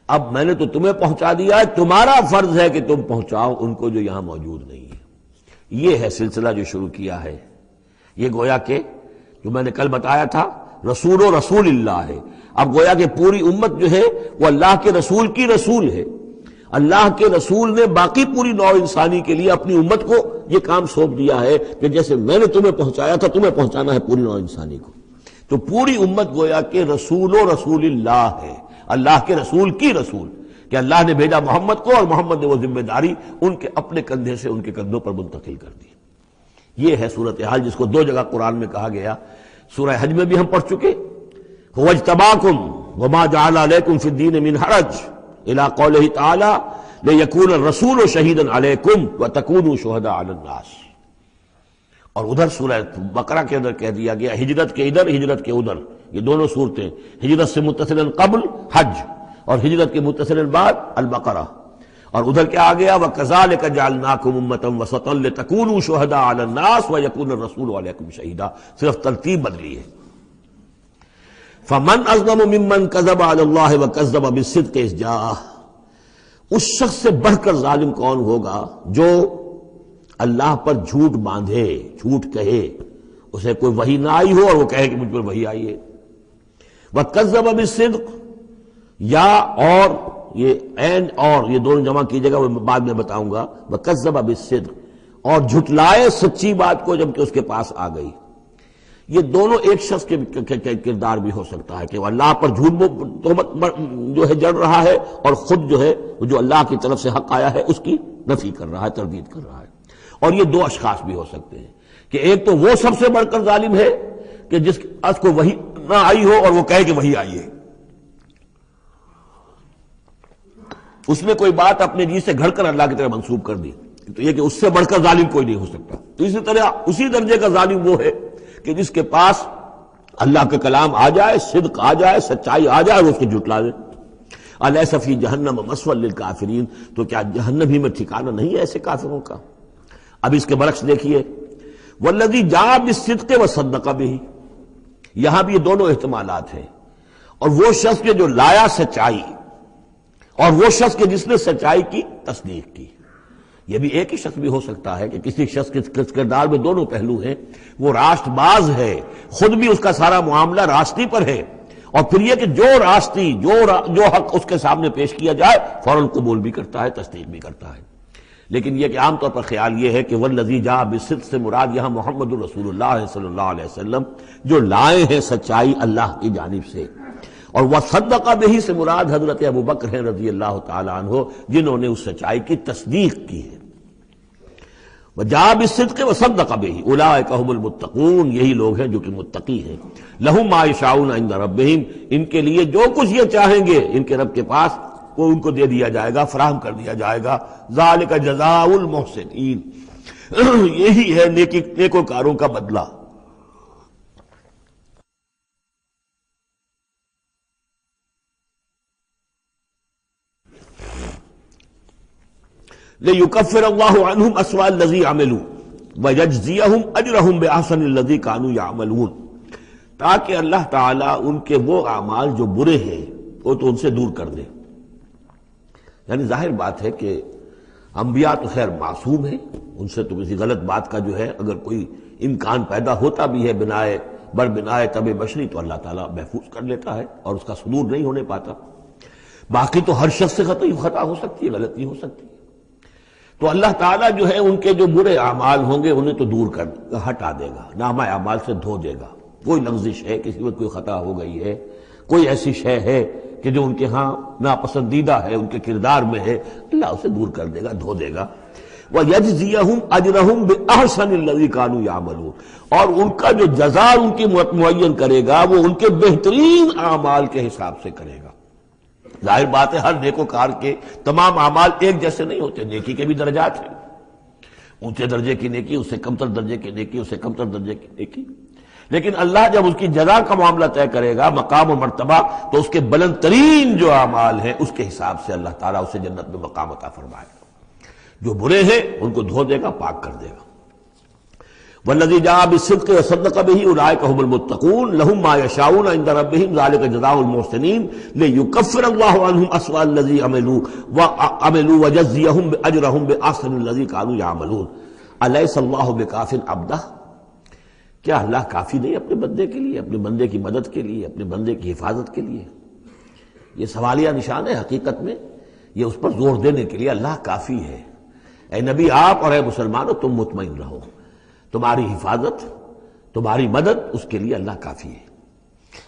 اب میں نے تو تمہیں پہنچا دیا ہے، تمہارا فرض ہے کہ تم پہنچاؤ ان کو جو یہاں موجود نہیں ہے۔ یہ ہے سلسلہ جو شروع کیا ہے، یہ گویا کہ جو میں نے کل بتایا تھا رسول و رسول اللہ ہے، اب گویا کہ پوری امت جو ہے وہ اللہ کے رسول کی رسول ہے۔ اللہ کے رسول نے باقی پوری نوع انسانی کے لیے اپنی امت کو یہ کام سونپ دیا ہے کہ جیسے میں نے تمہیں پہنچایا تھا تمہیں پہنچانا ہے پوری نوع انسانی کو۔ تو پوری امت گویا کہ رسول و رسول اللہ ہے، اللہ کے رسول کی رسول، کہ اللہ نے بھیجا محمد کو اور محمد نے وہ ذمہ داری ان کے اپنے کندھے سے ان کے کندھوں پر منتقل کر دی۔ یہ ہے صورتحال جس کو 2 جگہ قرآن میں کہا گیا، سورہ حج میں بھی ہم پڑھ چکے، هو اجتباکم وما جعل علیکم فی الدین من حرج الی قولہ تعالی لیکون الرسول شہیدا علیکم وتکونوا شہداء علی الناس۔ اور ادھر سورہ بقرہ کے اندر کہہ دیا گیا ہجرت کے ادھر ہجرت کے ادھر، یہ دونوں صورتیں، ہجرت سے متصلا قبل حج اور ہجرت کے متصلا بعد البقرہ۔ اور ادھر کیا آ گیا وَكَذَلِكَ جَعَلْنَاكُمْ أُمَّةً وَسَطًا لِتَكُونُوا شُهَدَاءَ عَلَى النَّاسِ وَيَكُونَ الرَّسُولُ عَلَيْكُمْ شَهِيدًا، صرف ترتیب بدلی ہے۔ فَمَنْ أَظْلَمُ مِمَّنْ كَذَبَ عَلَى اللَّهِ وَكَذَّبَ بِالصِّدْقِ إِذْ جَاءَهُ، اس شخص سے بڑھ کر ظالم کون ہوگا جو اللہ پر جھوٹ باندھے، جھوٹ کہے، اسے کوئی وحی نہ آئی ہو اور وہ کہے کہ مجھ پر وحی آئی ہے۔ وَكَذَّبَ بِالصِّدْقِ، یا اور یہ عین اور یہ دونوں جمع کیجیے گا، وہ بعد میں بتاؤں گا. وَكَذَّبَ بِالصِّدْقِ، اور جھٹلائے سچی بات کو جب کہ اس کے پاس آ گئی. یہ دونوں ایک شخص کے کردار بھی ہو سکتا ہے کہ وہ اللہ پر جھوٹ تہمت جو ہے جڑ رہا ہے، اور خود جو ہے جو اللہ کی طرف سے حق آیا ہے اس کی نفی کر رہا ہے، تردید کر رہا ہے. اور یہ دو اشخاص بھی ہو سکتے ہیں کہ ایک تو وہ سب سے بڑھ کر ظالم ہے کہ جس اس کو وحی نہ آئی ہو اور وہ کہے کہ وحی آئی ہے، اس نے کوئی بات اپنے جی سے گھڑ کر اللہ کی طرف منسوب کر دی. تو یہ کہ اس سے بڑھ کر ظالم کوئی نہیں ہو سکتا. تو اسی طرح اسی درجے کا ظالم وہ ہے کہ جس کے پاس اللہ کا کلام آ جائے، صدق آ جائے، سچائی آ جائے، وہ اس کو جھٹلا دے. الیس فی جہنم مثوی للکافرین، تو کیا جہنم ہی میں ٹھکانہ نہیں ہے ایسے کافروں کا؟ اب اس کے برعکس دیکھیے، والذی جاء بالصدق وصدق بہ، یہاں بھی یہ دونوں احتمالات ہیں. اور وہ شخص کے جو لایا سچائی، اور وہ شخص کے جس نے سچائی کی تصدیق کی. یہ بھی ایک ہی شخص بھی ہو سکتا ہے کہ کسی شخص کے کردار میں دونوں پہلو ہیں. وہ راست باز ہے، خود بھی اس کا سارا معاملہ راستی پر ہے، اور پھر یہ کہ جو راستی جو حق اس کے سامنے پیش کیا جائے فوراً قبول بھی کرتا ہے، تصدیق بھی کرتا ہے. لیکن یہ کہ عام طور پر خیال یہ ہے کہ والذی جاء بالصدق سے مراد یہاں محمد رسول اللہ صلی اللہ علیہ وسلم جو لائے ہیں سچائی اللہ کی جانب سے، اور وصدق بہ سے مراد حضرت ابوبکر ہیں رضی اللہ تعالی عنہ جنہوں نے اس سچائی کی تصدیق کی ہے. وجاء بالصدق وصدق بہ اولئک هم المتقون، یہی لوگ ہیں جو کہ متقی ہیں. لہم ما یشاؤون عند ربہم، ان کے لیے جو کچھ یہ چاہیں گے ان کے رب کے پاس وہ ان کو دے دیا جائے گا، فراہم کر دیا جائے گا. ذالک جزاء المحسنین، یہی ہے نیکوکاروں کا بدلہ. لِيُكَفِّرَ اللَّهُ عَنْهُمْ أَسْوَأَ الَّذِي عَمِلُوا وَيَجْزِيَهُمْ أَجْرَهُمْ بِأَحْسَنِ الَّذِي كَانُوا يَعْمَلُونَ، تاکہ اللہ تعالیٰ ان کے وہ اعمال جو برے ہیں وہ تو ان سے دور کر دے. یعنی ظاہر بات ہے کہ انبیاء تو خیر معصوم ہیں، ان سے تو کسی غلط بات کا جو ہے اگر کوئی امکان پیدا ہوتا بھی ہے بنائے طب بشری تو اللہ تعالیٰ محفوظ کر لیتا ہے اور اس کا صدور نہیں ہونے پاتا. باقی تو ہر شخص سے خطا ہو سکتی ہے، غلطی ہو سکتی ہے. تو اللہ تعالیٰ جو ہے ان کے جو برے اعمال ہوں گے انہیں تو دور کر ہٹا دے گا، نامہ اعمال سے دھو دے گا. کوئی لغزش ہے، کسی وقت کوئی خطا ہو گئی ہے، کوئی ایسی شے ہے کہ جو ان کے ہاں ناپسندیدہ ہے، ان کے کردار میں ہے، اللہ اسے دور کر دے گا، دھو دے گا. وَيَجْزِيَهُمْ أَجْرَهُمْ بِأَحْسَنِ الَّذِي كَانُوا يَعْمَلُونَ، اور ان کا جو جزا ان کی معین کرے گا وہ ان کے بہترین اعمال کے حساب سے کرے گا. ظاہر بات ہے ہر نیکوکار کے تمام اعمال ایک جیسے نہیں ہوتے، نیکی کے بھی درجات ہیں، اونچے درجے کی نیکی، اس سے کمتر درجے کی نیکی، اس سے کمتر درجے کی نیکی. لیکن اللہ جب اس کی جزا کا معاملہ طے کرے گا، مقام و مرتبہ، تو اس کے بلند ترین جو اعمال ہیں اس کے حساب سے اللہ تعالیٰ اسے جنت میں مقام عطا فرمائے گا. جو برے ہیں ان کو دھو دے گا، پاک کر دے گا. والذی جاء بالصدق وصدق بہ اولئک هم المتقون لهم ما یشاؤون عند ربہم ذلک جزاء المحسنین لیکفر اللہ عنہم اسوأ الذی عملوا ویجزیہم اجرہم باحسن الذی کانوا یعملون. الیس اللہ بکاف عبدہ، کیا اللہ کافی نہیں اپنے بندے کے لیے، اپنے بندے کی مدد کے لیے، اپنے بندے کی حفاظت کے لیے؟ یہ سوالیہ نشان ہے حقیقت میں، یہ اس پر زور دینے کے لیے اللہ کافی ہے. اے نبی آپ اور اے مسلمانوں تم مطمئن رہو، تمہاری حفاظت، تمہاری مدد، اس کے لیے اللہ کافی ہے.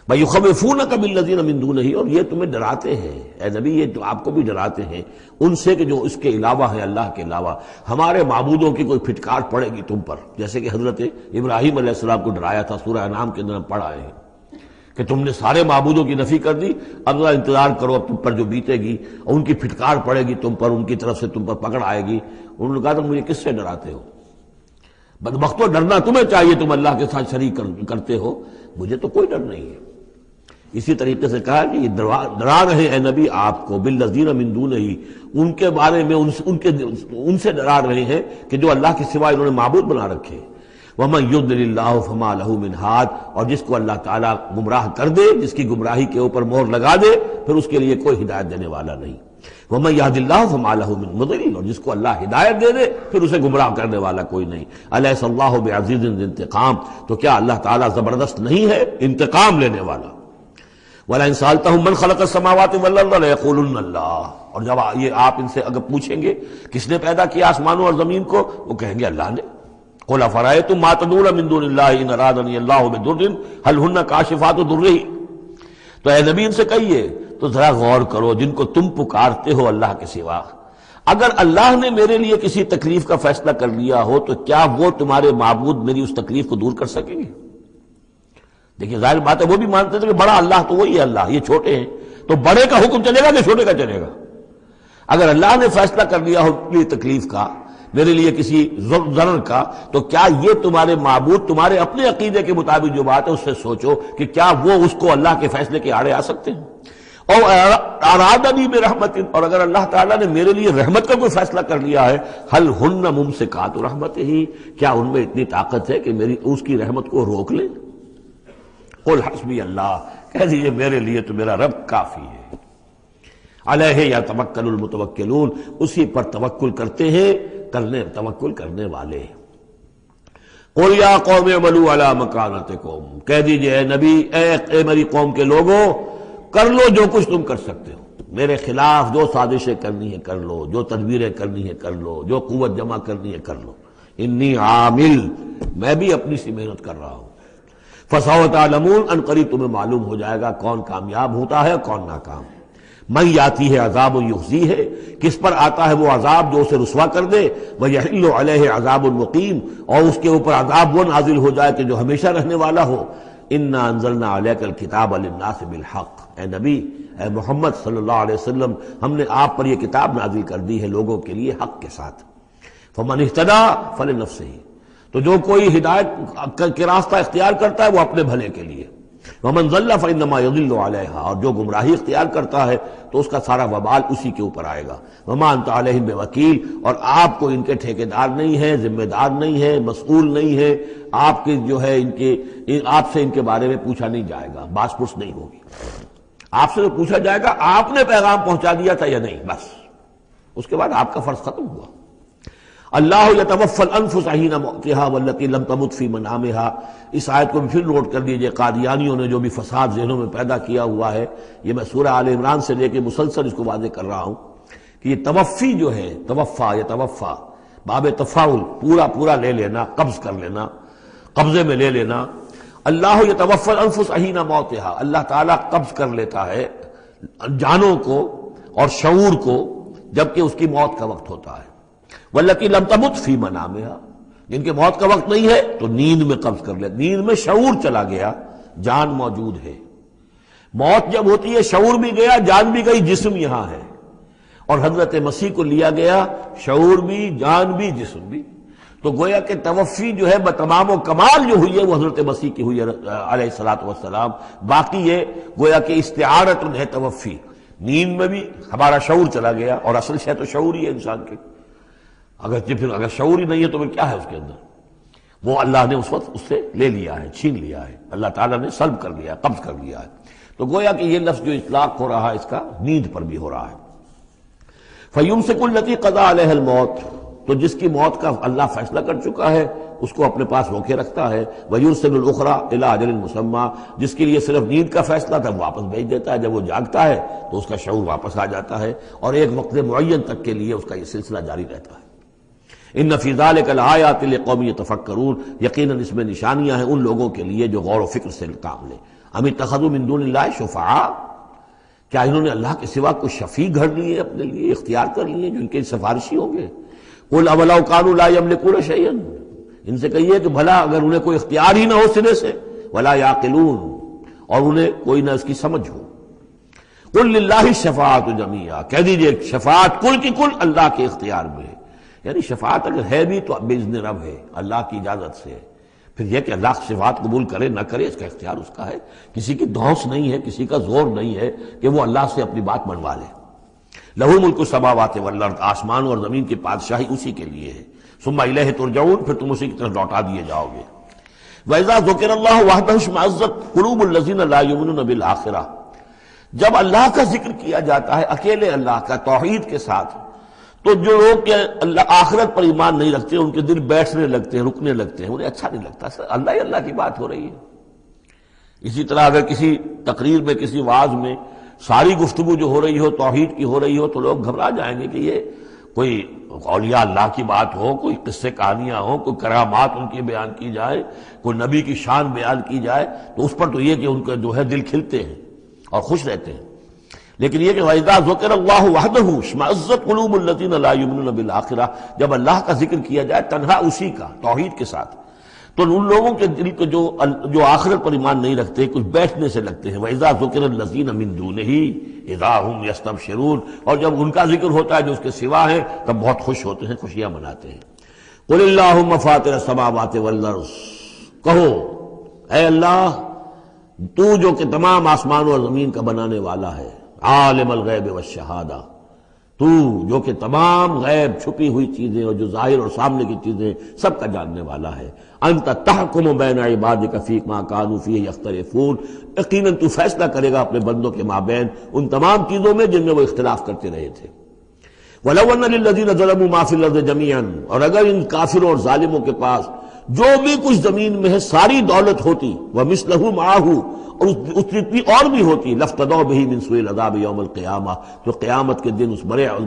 وَيُخَوِّفُونَكَ بِالَّذِينَ مِن دُونِهِ، اور یہ تمہیں ڈراتے ہیں اے نبی، یہ تو آپ کو بھی ڈراتے ہیں ان سے کہ جو اس کے علاوہ ہیں، اللہ کے علاوہ ہمارے معبودوں کی کوئی پھٹکار پڑے گی تم پر، جیسے کہ حضرت ابراہیم علیہ السلام کو ڈرایا تھا. سورہ انعام کے اندر ہم پڑھ آئے ہیں کہ تم نے سارے معبودوں کی نفی کر دی، اب ذرا انتظار کرو، اب تم پر جو بیتے گی اور ان کی پھٹکار پڑے گی تم پر، ان کی طرف سے تم پر پکڑ آئے گی. انہوں نے کہا تو مجھے کس سے ڈراتے ہو؟ بدبختو ڈرنا تمہیں چاہیے، تم اللہ کے ساتھ شریک کرتے ہو، مجھے تو کوئی ڈر نہیں ہے. اسی طریقے سے کہا کہ یہ ڈرا رہے اے نبی آپ کو بالذین من دونہ، ان کے بارے میں ان سے ڈرا رہے ہیں کہ جو اللہ کے سوا انہوں نے معبود بنا رکھے. وَمَن يُضْلِلِ اللَّهُ فَمَا لَهُ مِنْ هَادٍ، اور جس کو اللہ تعالیٰ گمراہ کر دے، جس کی گمراہی کے اوپر مہر لگا دے، پھر اس کے لیے کوئی ہدایت دینے والا نہیں. وَمَن يَهْدِ اللَّهُ فَمَا لَهُ مِن مُضِلٍّ، اور جس کو اللہ ہدایت دے دے پھر اسے گمراہ کرنے والا کوئی نہیں. أَلَيْسَ اللَّهُ بِعَزِيزٍ ذِي انتقام، تو کیا اللہ تعالیٰ زبردست نہیں ہے، انتقام لینے والا. وَلَئِن سَأَلْتَهُم مَّنْ خَلَقَ السَّمَاوَاتِ وَالْأَرْضَ لَيَقُولُنَّ اللَّهُ، اور جب یہ آپ ان سے اگر پوچھیں گے کس نے پیدا کیا آسمانوں اور زمین کو، وہ کہیں گے اللہ نے۔ قُلْ أَفَرَأَيْتُم مَّا تَدْعُونَ مِن دُونِ اللَّهِ إِنْ أَرَادَنِيَ اللَّهُ بِضُرٍّ هَلْ هُنَّ كَاشِفَاتُ ضُرِّهِ، تو اے نبی ان سے کہیے تو ذرا غور کرو جن کو تم پکارتے ہو اللہ کے سوا، اگر اللہ نے میرے لیے کسی تکلیف کا فیصلہ کر لیا ہو تو کیا وہ تمہارے معبود میری اس تکلیف کو دور کر سکیں گے؟ دیکھیے ظاہر بات ہے وہ بھی مانتے تھے کہ بڑا اللہ تو وہی ہے اللہ، یہ چھوٹے ہیں، تو بڑے کا حکم چلے گا کہ چھوٹے کا چلے گا؟ اگر اللہ نے فیصلہ کر لیا ہو میری تکلیف کا، میرے لیے کسی ضرر کا، تو کیا یہ تمہارے معبود تمہارے اپنے عقیدے کے مطابق جو بات ہے اس سے سوچو کہ کیا وہ اس کو اللہ کے فیصلے کے آڑے آ سکتے ہیں؟ اور ارادنی برحمت، اور اگر اللہ تعالیٰ نے میرے لیے رحمت کا کوئی فیصلہ کر لیا ہے، ہل ہن ممسکات رحمت ہی، کیا ان میں اتنی طاقت ہے کہ میری اس کی رحمت کو روک لیں؟ قل حسبی اللہ، کہہ دیجیے میرے لیے تو میرا رب کافی ہے۔ علیہ یتوکل المتوکلون، اسی پر توکل کرتے ہیں توکل کرنے والے۔ قل یا قوم اعملوا علی مکانتکم، کہہ دیجیے اے نبی، اے میری قوم کے لوگوں، کر لو جو کچھ تم کر سکتے ہو، میرے خلاف جو سازشیں کرنی ہے کر لو، جو تدبیریں کرنی ہے کر لو، جو قوت جمع کرنی ہے کر لو، انی عامل، میں بھی اپنی سی محنت کر رہا ہوں۔ فسوف تعلمون، ان قریب تمہیں معلوم ہو جائے گا کون کامیاب ہوتا ہے کون ناکام۔ من یاتی ہے عذاب یخزی ہے، کس پر آتا ہے وہ عذاب جو اسے رسوا کر دے، ویحل علیہ عذاب مقیم، اور اس کے اوپر عذاب وہ نازل ہو جائے کہ جو ہمیشہ رہنے والا ہو۔ انا انزلنا علیک الکتاب للناس بالحق، اے نبی، اے محمد صلی اللہ علیہ وسلم، ہم نے آپ پر یہ کتاب نازل کر دی ہے لوگوں کے لیے حق کے ساتھ۔ فمن اہتدی فلنفسہ، تو جو کوئی ہدایت کے راستہ اختیار کرتا ہے وہ اپنے بھلے کے لیے، ومن ضل فانما یضل علیہا، اور جو گمراہی اختیار کرتا ہے تو اس کا سارا وبال اسی کے اوپر آئے گا۔ وما انت علیہم بوکیل، اور آپ کو ان کے ٹھیکیدار نہیں ہے، ذمہ دار نہیں ہے، مسئول نہیں ہے، آپ کے جو ہے آپ سے ان کے بارے میں پوچھا نہیں جائے گا، باس پرس نہیں ہوگی، آپ سے تو پوچھا جائے گا آپ نے پیغام پہنچا دیا تھا یا نہیں، بس اس کے بعد آپ کا فرض ختم ہوا۔ اللہ یتوفی الانفس حین موتها والتی لم تمت فی منامها، اس آیت کو بھی پھر نوٹ کر لیجئے، قادیانیوں نے جو بھی فساد ذہنوں میں پیدا کیا ہوا ہے، یہ میں سورہ آل عمران سے لے کے مسلسل اس کو واضح کر رہا ہوں کہ یہ توفی جو ہے، توفا یتوفا، باب تفاعل، پورا لے لینا، قبض کر لینا، قبضے میں لے لینا۔ اللہ یتوفی الانفس حین موتها، اللہ تعالیٰ قبض کر لیتا ہے جانوں کو اور شعور کو جبکہ اس کی موت کا وقت ہوتا ہے۔ والتی لم تمت فی منامها، جن کے موت کا وقت نہیں ہے تو نیند میں قبض کر لے، نیند میں شعور چلا گیا، جان موجود ہے۔ موت جب ہوتی ہے شعور بھی گیا، جان بھی گئی، جسم یہاں ہے، اور حضرت مسیح کو لیا گیا، شعور بھی، جان بھی، جسم بھی۔ تو گویا کہ توفی جو ہے بتمام و کمال جو ہوئی ہے وہ حضرت مسیح کی ہوئی ہے علیہ الصلوۃ والسلام۔ باقی یہ گویا کہ استعارت ہے توفی، نیند میں بھی ہمارا شعور چلا گیا، اور اصل شے تو شعور ہی ہے انسان کے، اگر شعور ہی نہیں ہے تو پھر کیا ہے اس کے اندر؟ وہ اللہ نے اس وقت اس سے لے لیا ہے، چھین لیا ہے، اللہ تعالیٰ نے سلب کر لیا ہے، قبض کر لیا ہے۔ تو گویا کہ یہ لفظ جو اطلاق ہو رہا ہے اس کا نیند پر بھی ہو رہا ہے۔ فَيُمْسِكُ الَّتِي قَضَىٰ عَلَيْهَا الْمَوْتَ، تو جس کی موت کا اللہ فیصلہ کر چکا ہے اس کو اپنے پاس روکے رکھتا ہے۔ وَيُرْسِلُ الْأُخْرَىٰ إِلَىٰ أَجَلٍ مُّسَمًّى، جس کے لیے صرف نیند کا فیصلہ تھا واپس بھیج دیتا ہے، جب وہ جاگتا ہے تو اس کا شعور واپس آ جاتا ہے، اور ایک وقت معین تک کے لیے اس کا یہ سلسلہ جاری رہتا ہے۔ ان فی ذلک لآیات لقوم یتفکرون، یقیناً اس میں نشانیاں ہیں ان لوگوں کے لیے جو غور و فکر سے کام لیں۔ ام اتخذوا من دون اللہ شفعاء، کیا انہوں نے اللہ کے سوا کوئی شفیع گھڑ لیے اپنے لیے، اختیار کر لیے جو ان کے سفارشی ہوں گے؟ قل اولو کانوا لا یملکون شیئا، ان سے کہیے کہ بھلا اگر انہیں کوئی اختیار ہی نہ ہو سرے سے، ولا یعقلون، اور انہیں کوئی نہ اس کی سمجھ ہو۔ قل للہ الشفاعۃ جمیعا، کہہ دیجئے شفاعت کل کی کل اللہ کے اختیار میں ہے، یعنی شفاعت اگر ہے بھی تو باذن رب ہے، اللہ کی اجازت سے ہے۔ پھر یہ کہ اللہ شفاعت قبول کرے نہ کرے اس کا اختیار اس کا ہے، کسی کی دھونس نہیں ہے، کسی کا زور نہیں ہے کہ وہ اللہ سے اپنی بات منوا لے۔ لہ ملک السماوات والارض، آسمان اور زمین کی بادشاہی اسی کے لیے ہے۔ ثم الیہ ترجعون، پھر تم اسی کی طرف لوٹا دیے جاؤ گے۔ وَإِذَا ذُكِرَ اللَّهُ وَحْدَهُ اشْمَأَزَّتْ قُلُوبُ الَّذِينَ لَا يُؤْمِنُونَ بِالْآخِرَةِ، جب اللہ کا ذکر کیا جاتا ہے اکیلے اللہ کا توحید کے ساتھ، تو جو لوگ کہ اللہ آخرت پر ایمان نہیں رکھتے ان کے دل بیٹھنے لگتے ہیں، رکنے لگتے ہیں، انہیں اچھا نہیں لگتا، اللہ ہی اللہ کی بات ہو رہی ہے، اسی طرح اگر کسی تقریر میں کسی وعظ میں ساری گفتگو جو ہو رہی ہو توحید کی ہو رہی ہو تو لوگ گھبرا جائیں گے کہ یہ کوئی اولیاء اللہ کی بات ہو، کوئی قصے کہانیاں ہوں، کوئی کرامات ان کی بیان کی جائے، کوئی نبی کی شان بیان کی جائے، تو اس پر تو یہ کہ ان کا جو ہے دل کھلتے ہیں اور خوش رہتے ہیں۔ لیکن یہ کہ وَإِذَا ذُكِرَ اللَّهُ وَحْدَهُ اشْمَأَزَّتْ قُلُوبُ الَّذِينَ لَا يُؤْمِنُونَ بِالْآخِرَةِ، جب اللہ کا ذکر کیا جائے تنہا اسی کا توحید کے ساتھ، تو ان لوگوں کے دل کو جو آخرت پر ایمان نہیں رکھتے کچھ بیٹھنے سے لگتے ہیں۔ وَإِذَا ذُكِرَ الَّذِينَ مِن دُونِهِ إِذَا هُمْ يَسْتَبْشِرُونَ، اور جب ان کا ذکر ہوتا ہے جو اس کے سوا ہے تب بہت خوش ہوتے ہیں، خوشیاں مناتے ہیں۔ قُلِ اللَّهُمَّ فَاطِرَ السَّمَاوَاتِ وَالْأَرْضِ، کہو اے اللہ تو جو کہ تمام آسمان اور زمین کا بنانے والا ہے، عالم الغیب والشہادہ، تو جو کہ تمام غیب چھپی ہوئی چیزیں اور جو ظاہر اور سامنے کی چیزیں سب کا جاننے والا ہے، انت تحکم بین عبادک فی ما کانوا فیہ یختلفون، یقیناً تو فیصلہ کرے گا اپنے بندوں کے مابین ان تمام چیزوں میں جن میں وہ اختلاف کرتے رہے تھے۔ وَلَوْ أَنَّ لِلَّذِينَ ظَلَمُوا مَا فِي الْأَرْضِ جَمِيعًا، اور اگر ان کافروں اور ظالموں کے پاس جو بھی کچھ زمین میں ہے ساری دولت ہوتی، وَمِثْلَهُ مَعَهُ، اور اس جتنی اور بھی ہوتی، لَافْتَدَوْا بِهِ مِنْ سُوءِ الْعَذَابِ يَوْمَ الْقِيَامَةِ، تو قیامت کے دن اس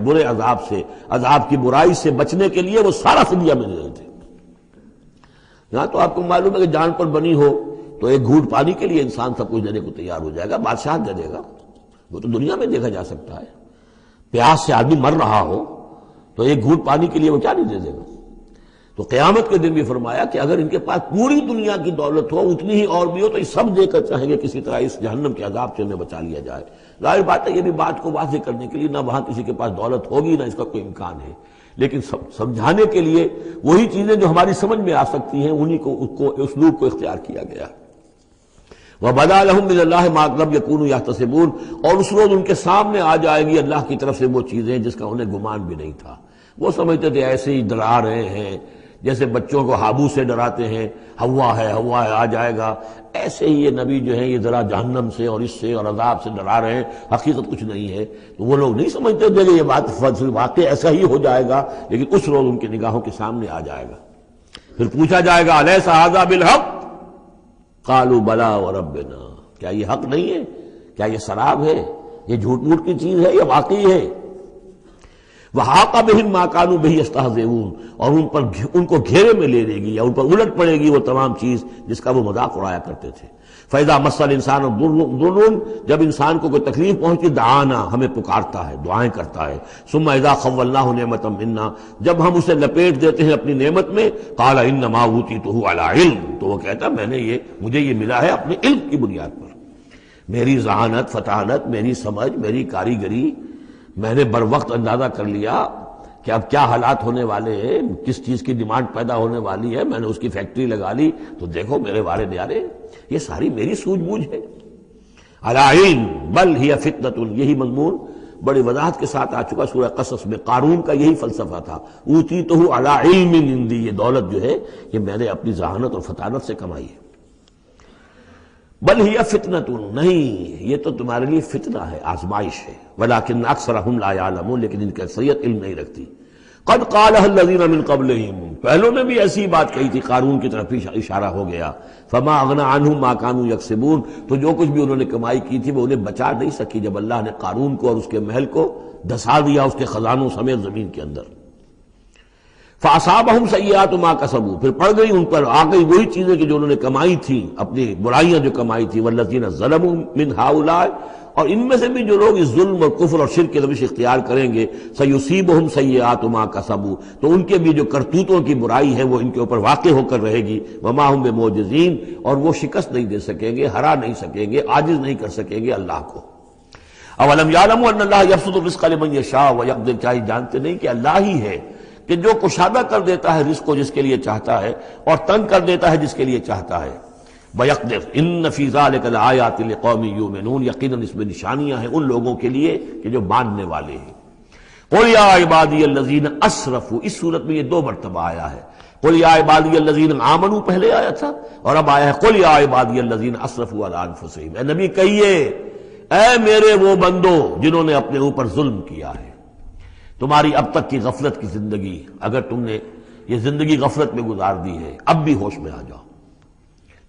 برے عذاب سے، عذاب کی برائی سے بچنے کے لیے وہ سارا فدیہ میں دے دیتے۔ یہاں تو آپ کو معلوم ہے کہ جان پر بنی ہو تو ایک گھونٹ پانی کے لیے انسان سب کچھ دینے کو تیار ہو جائے گا، بادشاہ دے دے گا، وہ تو دنیا میں دیکھا جا سکتا ہے۔ پیاس سے آدمی مر رہا ہو تو ایک گھونٹ پانی کے لیے وہ کیا نہیں دے دے گا۔ تو قیامت کے دن بھی فرمایا کہ اگر ان کے پاس پوری دنیا کی دولت ہو، اتنی ہی اور بھی ہو، تو یہ سب دے کر چاہیں گے کسی طرح اس جہنم کے عذاب سے انہیں بچا لیا جائے۔ ظاہر بات ہے یہ بھی بات کو واضح کرنے کے لیے نہ وہاں کسی کے پاس دولت ہوگی نہ اس کا کوئی امکان ہے، لیکن سمجھانے کے لیے وہی چیزیں جو ہماری سمجھ میں آ سکتی ہیں انہی کو اسلوب کو اختیار کیا گیا۔ وَبَدَا لَهُم مِّنَ اللَّهِ مَا لَمْ يَكُونُوا يَحْتَسِبُونَ، اور اس روز ان کے سامنے آ جائے گی اللہ کی طرف سے وہ چیزیں جس کا انہیں گمان بھی نہیں تھا۔ وہ سمجھتے تھے ایسے ہی ڈرا رہے ہیں، جیسے بچوں کو ہابو سے ڈراتے ہیں، ہوا ہے آ جائے گا، ایسے ہی یہ نبی جو ہیں یہ ذرا جہنم سے اور اس سے اور عذاب سے ڈرا رہے ہیں، حقیقت کچھ نہیں ہے۔ تو وہ لوگ نہیں سمجھتے تھے کہ یہ بات واقع ایسا ہی ہو جائے گا، لیکن اس روز ان کی نگاہوں کے سامنے آ جائے گا۔ پھر پوچھا جائے گا الیس ھذا بالحق، قالوا بلی وربنا، کیا یہ حق نہیں ہے؟ کیا یہ سراب ہے؟ یہ جھوٹ موٹ کی چیز ہے یا واقعی ہے؟ وَحَاقَ بِهِم مَا كَانُوا بِهِ يَسْتَهْزِئُونَ، اور ان کو گھیرے میں لے لے گی یا ان پر الٹ پڑے گی وہ تمام چیز جس کا وہ مذاق اڑایا کرتے تھے۔ فَإِذَا مَسَّ الْإِنسَانَ ضُرٌّ، جب انسان کو کوئی تکلیف پہنچی، دعانا، ہمیں پکارتا ہے، دعائیں کرتا ہے۔ ثُمَّ إِذَا خَوَّلْنَاهُ نِعْمَةً مِنَّا، جب ہم اسے لپیٹ دیتے ہیں اپنی نعمت میں، قَالَ إِنَّمَا أُوتِيتُهُ عَلَىٰ عِلْمٍ، تو وہ کہتا ہے مجھے یہ ملا ہے اپنے علم کی بنیاد پر، میری ذہانت، فطانت، میری سمجھ، میری کاریگری، میں نے بر وقت اندازہ کر لیا کہ اب کیا حالات ہونے والے ہیں، کس چیز کی ڈیمانڈ پیدا ہونے والی ہے، میں نے اس کی فیکٹری لگا لی، تو دیکھو میرے وارے نیارے، یہ ساری میری سوجھ بوجھ ہے۔ علی علم بل ہی فتنۃ، یہی مضمون بڑی وضاحت کے ساتھ آ چکا سورہ قصص میں۔ قارون کا یہی فلسفہ تھا، اوتیتہ علی علم عندی، یہ دولت جو ہے یہ میں نے اپنی ذہانت اور فطانت سے کمائی ہے۔ بل ہی فتنۃ، نہیں یہ تو تمہارے لیے فتنہ ہے، آزمائش ہے۔ ولکن اکثرہم لا یعلمون، لیکن ان کی اکثریت علم نہیں رکھتی۔ قد قالها الذین من قبلہم، پہلوں نے بھی ایسی بات کہی تھی، قارون کی طرف اشارہ ہو گیا۔ فما اغنی عنہم ما کانوا یکسبون، تو جو کچھ بھی انہوں نے کمائی کی تھی وہ انہیں بچا نہیں سکی جب اللہ نے قارون کو اور اس کے محل کو دھسا دیا اس کے خزانوں سمیت زمین کے اندر۔ فاصابہم سیئات ما کسبوا، پھر پڑ گئی ان پر، آ گئی وہی چیزیں کہ جو انہوں نے کمائی تھی، اپنی برائیاں جو کمائی تھی۔ والذین ظلموا من ہؤلاء، اور ان میں سے بھی جو لوگ اس ظلم اور کفر اور شرک کی روش اختیار کریں گے، سیصیبہم سیئات ما کسبوا، تو ان کے بھی جو کرتوتوں کی برائی ہے وہ ان کے اوپر واقع ہو کر رہے گی۔ وما ہم بمعجزین، اور وہ شکست نہیں دے سکیں گے، ہرا نہیں سکیں گے، عاجز نہیں کر سکیں گے اللہ کو۔ اولم یعلموا ان اللہ یبسط الرزق لمن یشاء ویقدر، کیا یہ جانتے نہیں کہ اللہ ہی ہے کہ جو کشادہ کر دیتا ہے رزق کو جس کے لیے چاہتا ہے اور تنگ کر دیتا ہے جس کے لیے چاہتا ہے۔ وَيَقْدِرْ إِنَّ فِي ذَلِكَ لَآيَاتٍ لِقَوْمٍ يُؤْمِنُونَ، یقیناً اس میں نشانیاں ہیں ان لوگوں کے لیے کہ جو ماننے والے ہیں۔ قُلْ يَا عِبَادِيَ الَّذِينَ أَسْرَفُوا، اس صورت میں یہ 2 مرتبہ آیا ہے۔ قُلْ يَا عِبَادِيَ الَّذِينَ آمَنُوا پہلے آیا تھا، اور اب آیا ہے قُلْ يَا عِبَادِيَ الَّذِينَ أَسْرَفُوا عَلَىٰ أَنفُسِهِمْ، اے نبی کہیے اے میرے وہ بندو جنہوں نے اپنے اوپر ظلم کیا ہے۔ تمہاری اب تک کی غفلت کی زندگی، اگر تم نے یہ زندگی غفلت میں گزار دی ہے، اب بھی ہوش میں آ جاؤ۔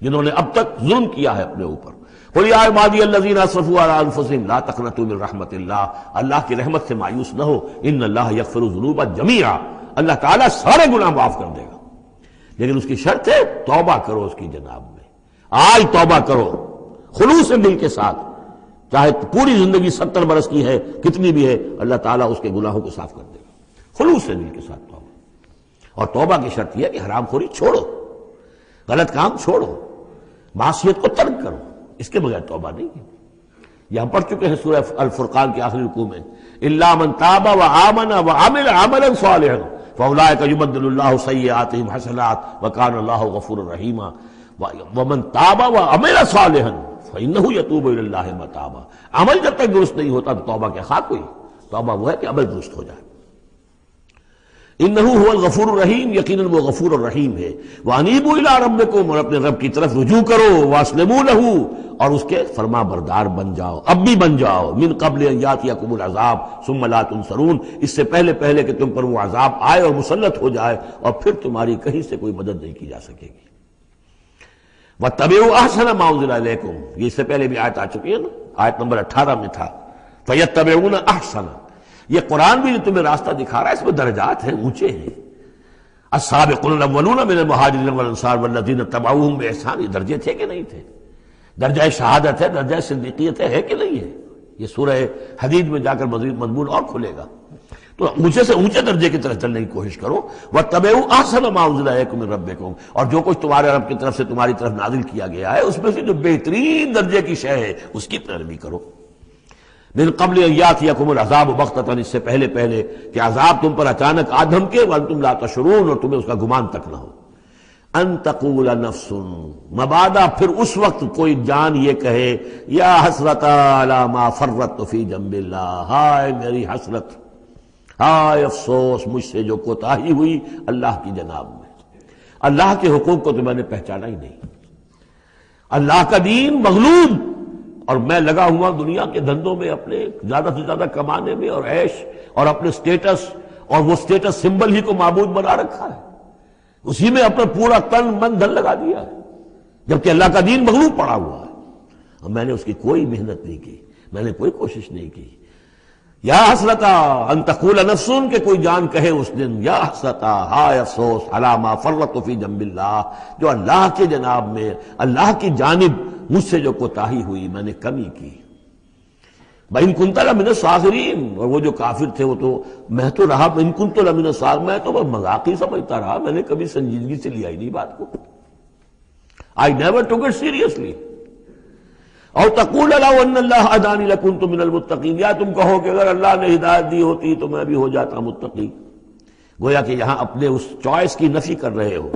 جنہوں نے اب تک ظلم کیا ہے اپنے اوپر، قل یا عبادی الذین اسرفوا علی انفسہم لا تقنطوا من رحمت اللہ، اللہ کی رحمت سے مایوس نہ ہو، ان اللہ یغفر الذنوب جمیعا، اللہ تعالیٰ سارے گناہ معاف کر دے گا، لیکن اس کی شرط ہے توبہ کرو اس کی جناب میں، آج توبہ کرو خلوص دل کے ساتھ، چاہے پوری زندگی 70 برس کی ہے کتنی بھی ہے، اللہ تعالیٰ اس کے گناہوں کو صاف کر دے گا، خلوص دل کے ساتھ توبہ۔ اور توبہ کی شرط یہ ہے کہ حرام خوری چھوڑو، غلط کام چھوڑو، معصیت کو ترک کرو، اس کے بغیر توبہ نہیں ہے۔ یہ ہم پڑھ چکے ہیں سورہ الفرقان کے آخری رکوع میں، الا من تاب وآمن وعمل عملا صالحا فاولئک یبدل اللہ سیئاتہم حسنات وکان اللہ غفورا رحیما ومن تاب وعمل صالحا فانہ یتوب الی اللہ متابا۔ عمل جب تک درست نہیں ہوتا تو توبہ کیا خاک ہوئی؟ توبہ وہ ہے کہ عمل درست ہو جائے۔ انہ هو الغفور الرحیم، یقیناً وہ غفور الرحیم ہے۔ وانیبوا الی ربکم، اور اپنے رب کی طرف رجوع کرو، واسلموا لہ، اور اس کے فرما بردار بن جاؤ، اب بھی بن جاؤ، من قبل ان یاتیکم العذاب ثم لا تنصرون، اس سے پہلے کہ تم پر وہ عذاب آئے اور مسلط ہو جائے اور پھر تمہاری کہیں سے کوئی مدد نہیں کی جا سکے گی۔ واتبعوا احسن ما انزل الیکم، یہ اس سے پہلے بھی آیت آ چکی ہے نا، آیت نمبر 18 میں تھا فیتبعون احسن، یہ قرآن بھی جو تمہیں راستہ دکھا رہا ہے اس میں درجات ہیں، اونچے ہیں۔ السابقون الاولون من المہاجرین والانصار والذین اتبعوہم باحسان، یہ درجے تھے کہ نہیں تھے؟ درجہ شہادت ہے، درجہ صدیقیت ہے کہ نہیں ہے؟ یہ سورہ حدید میں جا کر مزید مضمون اور کھلے گا۔ تو اونچے سے اونچے درجے کی طرف چلنے کی کوشش کرو۔ واتبعوا احسن ما انزل الیکم من ربکم، اور جو کچھ تمہارے رب کی طرف سے تمہاری طرف نازل کیا گیا ہے اس میں سے جو بہترین درجے کی شے ہے اس کی پیروی کرو۔ من قبل ان یاتیکم العذاب بغتۃ، اس سے پہلے کہ عذاب تم پر اچانک آ دھمکے، وانتم لا تشعرون، اور تمہیں اس کا گمان تک نہ ہو۔ ان تقول نفس، مبادا پھر اس وقت کوئی جان یہ کہے، یا حسرت علی ما فرطت فی جنب اللہ، ہائے میری حسرت، ہائے افسوس مجھ سے جو کوتاہی ہوئی اللہ کی جناب میں، اللہ کے حقوق کو تو میں نے پہچانا ہی نہیں، اللہ کا دین مغلوب، اور میں لگا ہوا دنیا کے دھندوں میں اپنے زیادہ سے زیادہ کمانے میں اور عیش اور اپنے سٹیٹس، اور وہ سٹیٹس سمبل ہی کو معبود بنا رکھا ہے، اسی میں اپنا پورا تن من دھن لگا دیا ہے، جبکہ اللہ کا دین مغلوب پڑا ہوا ہے، اور میں نے اس کی کوئی محنت نہیں کی، میں نے کوئی کوشش نہیں کی۔ یا حسرتا ان تقول نفس، کہ کوئی جان کہے اس دن، یا حسرتا، ہائے افسوس، علی ما فرطت فی جنب اللہ، جو اللہ کے جناب میں، اللہ کی جانب مجھ سے جو کوتاہی ہوئی، میں نے کمی کی۔ وَإِن كُنتَ لَمِنَ الصَّاغِرِينَ، اور وہ جو کافر تھے وہ تو، میں تو رہا وَإِن كُنتُ لَمِنَ الصَّاغِرِينَ، میں تو بس مذاق ہی سمجھتا رہا، میں نے کبھی سنجیدگی سے لیا ہی نہیں بات کو، I never took it seriously۔ اور تقول لو ان اللہ ہدانی لکنت من المتقین، یا تم کہو کہ اگر اللہ نے ہدایت دی ہوتی تو میں بھی ہو جاتا متقی۔ گویا کہ یہاں اپنے اس چوائس کی نفی کر رہے ہو،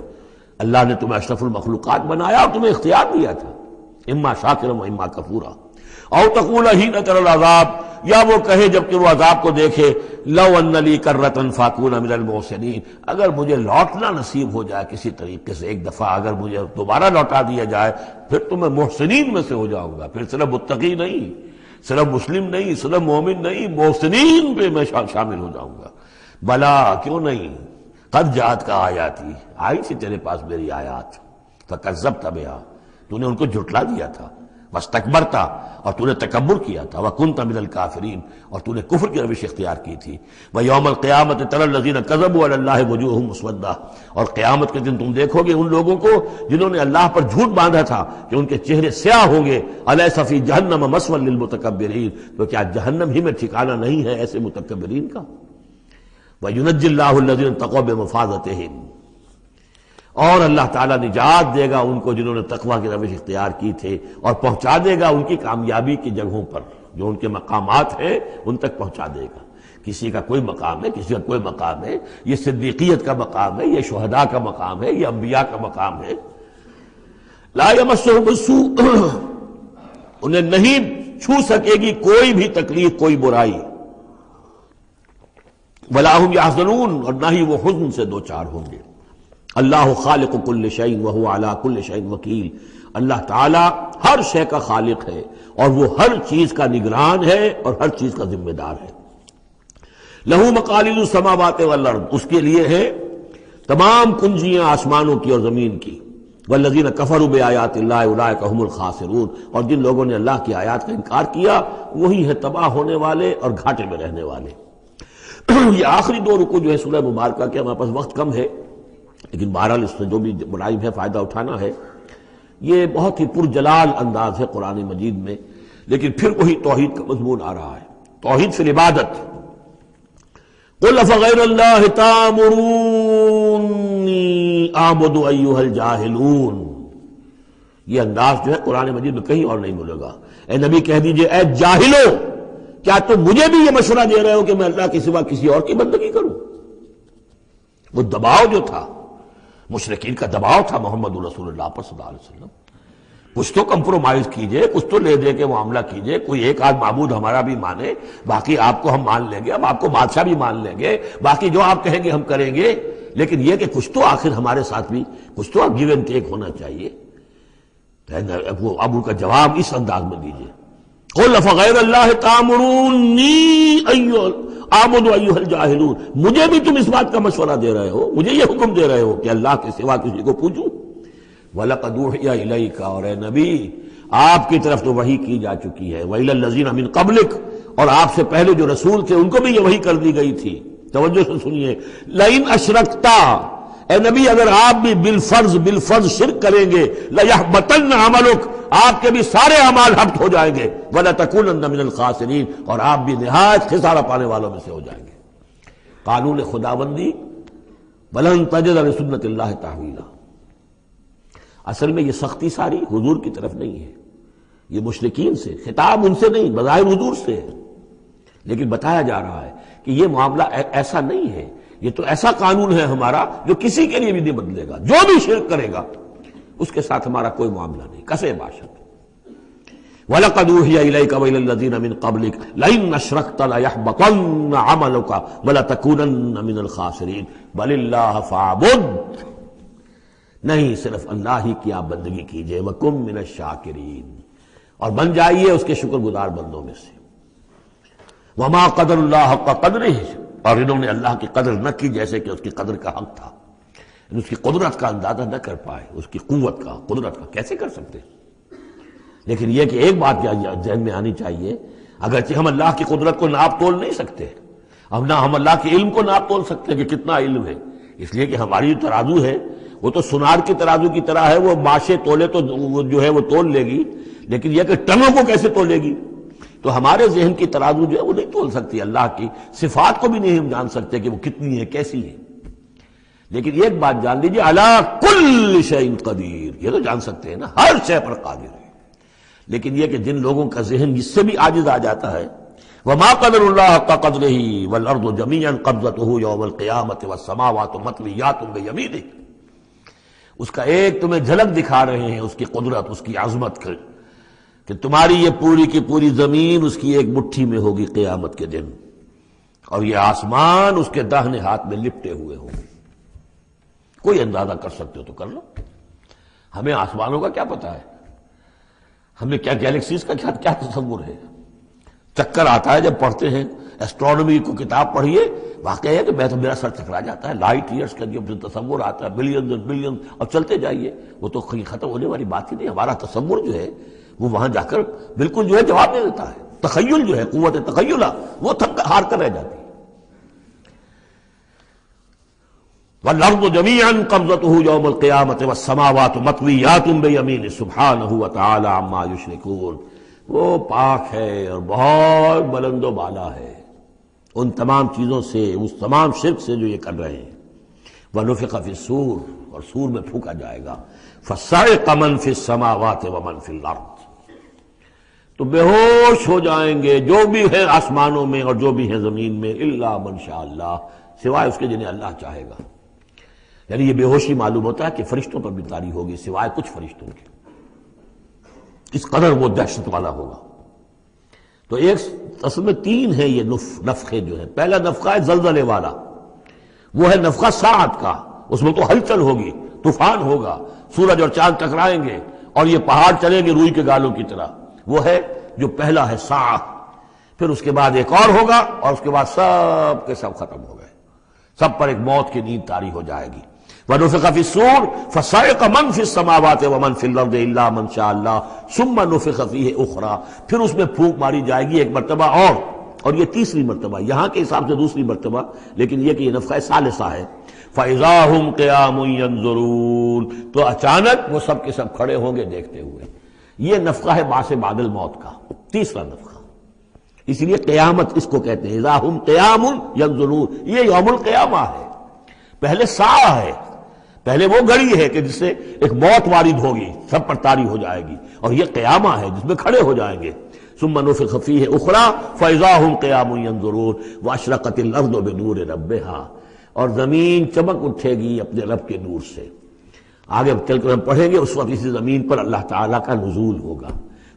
اللہ نے تمہیں اشرف المخلوقات بنایا اور تمہیں اختیار دیا تھا، اما شاکرا و اما کفورا۔ او تقول حین تری العذاب، یا وہ کہے جبکہ وہ عذاب کو دیکھے، لو ان لی کرۃ فاکون من المحسنین، اگر مجھے لوٹنا نصیب ہو جائے کسی طریقے سے، ایک دفعہ اگر مجھے دوبارہ لوٹا دیا جائے پھر تو میں محسنین میں سے ہو جاؤں گا، پھر صرف متقی نہیں، صرف مسلم نہیں، صرف مومن نہیں، محسنین پہ میں شامل ہو جاؤں گا۔ بلا، کیوں نہیں، قد جاءت کا آیاتی، آئی تھی تیرے پاس میری آیات، فکذبت بہا، تو نے ان کو جھٹلا دیا تھا، واستکبرت، اور تو نے تکبر کیا تھا، وکنت من الکافرین، اور تو نے کفر کی روش اختیار کی تھی۔ ویوم القیامت تری الذین کذبوا علی اللہ وجوہہم مسودۃ، اور قیامت کے دن تم دیکھو گے ان لوگوں کو جنہوں نے اللہ پر جھوٹ باندھا تھا کہ ان کے چہرے سیاہ ہوں گے۔ الیس فی جہنم مثوی للمتکبرین، تو کیا جہنم ہی میں ٹھکانہ نہیں ہے ایسے متکبرین کا؟ وینجی اللہ الذین اتقوا بمفازتہم، اور اللہ تعالیٰ نجات دے گا ان کو جنہوں نے تقوی کی روش اختیار کی تھے، اور پہنچا دے گا ان کی کامیابی کی جگہوں پر، جو ان کے مقامات ہیں ان تک پہنچا دے گا۔ کسی کا کوئی مقام ہے، کسی کا کوئی مقام ہے، یہ صدیقیت کا مقام ہے، یہ شہداء کا مقام ہے، یہ انبیاء کا مقام ہے۔ لا یمسہم السوء، انہیں نہیں چھو سکے گی کوئی بھی تکلیف، کوئی برائی۔ ولا هم یحزنون، اور نہ ہی وہ حزن سے دوچار ہوں گے۔ اللہ خالق کل شیء وهو علی کل شیء وکیل، اللہ تعالی ہر شے کا خالق ہے اور وہ ہر چیز کا نگران ہے اور ہر چیز کا ذمہ دار ہے۔ لہ مقالید السماوات والارض، اس کے لیے ہے تمام کنجیاں آسمانوں کی اور زمین کی۔ والذین کفروا بآیات اللہ اولئک هم الخاسرون، اور جن لوگوں نے اللہ کی آیات کا انکار کیا وہی ہے تباہ ہونے والے اور گھاٹے میں رہنے والے۔ یہ آخری دو رکوع جو ہے سورہ مبارکہ کے، ہمارے پاس وقت کم ہے لیکن بہرحال اس سے جو بھی مناسب ہے فائدہ اٹھانا ہے۔ یہ بہت ہی پرجلال انداز ہے قرآن مجید میں، لیکن پھر وہی توحید کا مضمون آ رہا ہے، توحید فی العبادت۔ قل افغیر اللہ تأمرونی اعبد ایھا الجاہلون، یہ انداز جو ہے قرآن مجید میں کہیں اور نہیں ملے گا۔ اے نبی کہہ دیجئے اے جاہلو، کیا تم مجھے بھی یہ مشورہ دے رہے ہو کہ میں اللہ کے سوا کسی اور کی بندگی کروں؟ وہ دباؤ جو تھا، مشرکین کا دباؤ تھا محمد رسول اللہ پر صلی اللہ علیہ وسلم، کچھ تو کمپرومائز کیجئے، کچھ تو لے دے کے معاملہ کیجئے، کوئی ایک آدھ معبود ہمارا بھی مانے، باقی آپ کو ہم مان لیں گے، اب آپ کو بادشاہ بھی مان لیں گے، باقی جو آپ کہیں گے ہم کریں گے، لیکن یہ کہ کچھ تو آخر ہمارے ساتھ بھی کچھ تو گیو اینڈ ٹیک ہونا چاہیے۔ اب ان کا جواب اس انداز میں دیجئے، قل افغیر اللہ تأمرونی اعبد ایھا الجاہلون، مجھے بھی تم اس بات کا مشورہ دے رہے ہو، مجھے یہ حکم دے رہے ہو کہ اللہ کے سوا کسی کو پوچھوں؟ وَلَقَدْ أُوحِيَ إِلَيْكَ، اور اے نبی آپ کی طرف تو وحی کی جا چکی ہے، وَإِلَى الَّذِينَ مِن قَبْلِكَ، اور آپ سے پہلے جو رسول تھے ان کو بھی یہ وحی کر دی گئی تھی۔ توجہ سے سنیے، لَئِنْ أَشْرَكْتَ، اے نبی اگر آپ بھی بالفرض شرک کریں گے، لَيَحْبَطَنَّ عَمَلُكَ، آپ کے بھی سارے اعمال حبط ہو جائیں گے، وَلَتَكُونَنَّ مِنَ الْخَاسِرِينَ، اور آپ بھی نہایت خسارہ پانے والوں میں سے ہو جائیں گے۔ قانون خداوندی، وَلَن تَجِدَ لِسُنَّتِ اللَّهِ تَحْوِيلًا، اصل میں یہ سختی ساری حضور کی طرف نہیں ہے، یہ مشرکین سے، خطاب ان سے نہیں، بظاہر حضور سے ہے، لیکن بتایا جا رہا ہے کہ یہ معاملہ ایسا نہیں ہے، یہ تو ایسا قانون ہے ہمارا جو کسی کے لیے بھی نہیں بدلے گا، جو بھی شرک کرے گا اس کے ساتھ ہمارا کوئی معاملہ نہیں، کسے باشد۔ وَلَقَدْ أُوحِيَ إِلَيْكَ وَإِلَى الَّذِينَ مِن قَبْلِكَ لَئِنْ أَشْرَكْتَ لَيَحْبَطَنَّ عَمَلُكَ وَلَتَكُونَنَّ مِنَ الْخَاسِرِينَ بَلِ اللَّهَ فَاعْبُدْ، نہیں صرف اللہ ہی کی آپ بندگی کیجئے، وَكُن مِّنَ الشَّاكِرِينَ، اور بن جائیے اس کے شکر گزار بندوں میں سے۔ وَمَا قَدَرُ اللَّهَ حَقَّ قَدْرِهِ، اور انہوں نے اللہ کی قدر نہ کی جیسے کہ اس کی قدر کا حق تھا، اس کی قدرت کا اندازہ نہ کر پائے، اس کی قوت کا، قدرت کا کیسے کر سکتے؟ لیکن یہ کہ ایک بات ذہن میں آنی چاہیے، اگرچہ ہم اللہ کی قدرت کو ناپ تول نہیں سکتے، اب نہ ہم اللہ کے علم کو ناپ تول سکتے کہ کتنا علم ہے، اس لیے کہ ہماری جو ترازو ہے وہ تو سونار کی ترازو کی طرح ہے، وہ ماشے تولے تو وہ جو ہے وہ تول لے گی، لیکن یہ کہ ٹنوں کو کیسے تولے گی؟ تو ہمارے ذہن کی ترازو جو ہے وہ نہیں تول سکتی، اللہ کی صفات کو بھی نہیں ہم جان سکتے کہ وہ کتنی ہے، کیسی ہے۔ لیکن ایک بات جان لیجیے، علی کل شیء قدیر، یہ تو جان سکتے ہیں نا، ہر شے پر قادر ہے، لیکن یہ کہ جن لوگوں کا ذہن اس سے بھی عاجز آ جاتا ہے، وما قدر اللہ حق قدرہ والارض جمیعا قبضتہ یوم القیامۃ والسماوات مطویات بیمینہ، اس کا ایک تمہیں جھلک دکھا رہے ہیں، اس کی قدرت، اس کی عظمت کہ تمہاری یہ پوری کی پوری زمین اس کی ایک مٹھی میں ہوگی قیامت کے دن، اور یہ آسمان اس کے داہنے ہاتھ میں لپٹے ہوئے ہوں گے۔ کوئی اندازہ کر سکتے ہو تو کر لو، ہمیں آسمانوں کا کیا پتا ہے، ہمیں کیا گیلیکسیز کا کیا تصور ہے؟ چکر آتا ہے جب پڑھتے ہیں ایسٹرونومی کو کتاب پڑھیے، واقعہ ہے کہ میں تو میرا سر چکرا جاتا ہے، لائٹ ایئرس کا جو تصور آتا ہے، بلینز اور بلینز، اور چلتے جائیے، وہ تو ختم ہونے والی بات ہی نہیں، ہمارا تصور جو ہے وہ وہاں جا کر بالکل جو ہے جواب نہیں دیتا ہے، تخیل جو ہے، قوت تخیلہ وہ تھک ہار کر رہ جاتی ہے۔ وَالْأَرْضُ جَمِيعًا قَبْضَتُهُ يَوْمَ الْقِيَامَةِ وَالسَّمَاوَاتُ مَطْوِيَّاتٌ بِيَمِينِهِ سُبْحَانَهُ وَتَعَالَى عَمَّا يُشْرِكُونَ، وہ پاک ہے اور بہت بلند و بالا ہے ان تمام چیزوں سے، اس تمام شرک سے جو یہ کر رہے ہیں۔ وَنُفِخَ فِي الصُّورِ، اور سور میں پھونکا جائے گا، فَصَعِقَ مَن فِي السَّمَاوَاتِ وَمَن فِي الْأَرْضِ، تو بے ہوش ہو جائیں گے جو بھی ہیں آسمانوں میں اور جو بھی ہیں زمین میں، الا من شاء اللہ، سوائے اس کے جنہیں اللہ چاہے گا۔ یعنی یہ بے ہوشی معلوم ہوتا ہے کہ فرشتوں پر بھی طاری ہوگی سوائے کچھ فرشتوں کے، اس قدر وہ دہشت والا ہوگا۔ تو ایک اصل میں تین ہے یہ نفخے جو ہے، پہلا نفخہ ہے زلزلے والا، وہ ہے نفخہ ساعت کا، اس میں تو ہلچل ہوگی، طوفان ہوگا، سورج اور چاند ٹکرائیں گے اور یہ پہاڑ چلیں گے روئی کے گالوں کی طرح، وہ ہے جو پہلا ہے ساعہ۔ پھر اس کے بعد ایک اور ہوگا، اور اس کے بعد سب کے سب ختم ہو گئے، سب پر ایک موت کی نیند طاری ہو جائے گی۔ ونفخ فی الصور فصعق من فی السماوات ومن فی الارض الا من شاء اللہ ثم نفخ فیہ اخری، پھر اس میں پھونک ماری جائے گی ایک مرتبہ اور یہ تیسری مرتبہ، یہاں کے حساب سے دوسری مرتبہ، لیکن یہ کہ یہ نفخہ ثالثہ ہے۔ فَإِذَا هُمْ قِيَامٌ يَنظُرُونَ، تو اچانک وہ سب کے سب کھڑے ہوں گے دیکھتے ہوئے۔ یہ نفخہ ہے بعث بعد الموت کا، تیسرا نفخہ، اس لیے قیامت اس کو کہتے ہیں اذا ہم قیام ینظرون، یہ یوم القیامہ ہے۔ پہلے ساعہ ہے، پہلے وہ گھڑی ہے کہ جس سے ایک موت وارد ہوگی، سب پر طاری ہو جائے گی، اور یہ قیامہ ہے جس میں کھڑے ہو جائیں گے۔ ثم نفخ فیہ اخری فاذا ہم قیام ینظرون واشرقت الارض بنور ربہا، اور زمین چمک اٹھے گی اپنے رب کے نور سے۔ آگے چل کر ہم پڑھیں گے، اس وقت اسی زمین پر اللہ تعالیٰ کا نزول ہوگا۔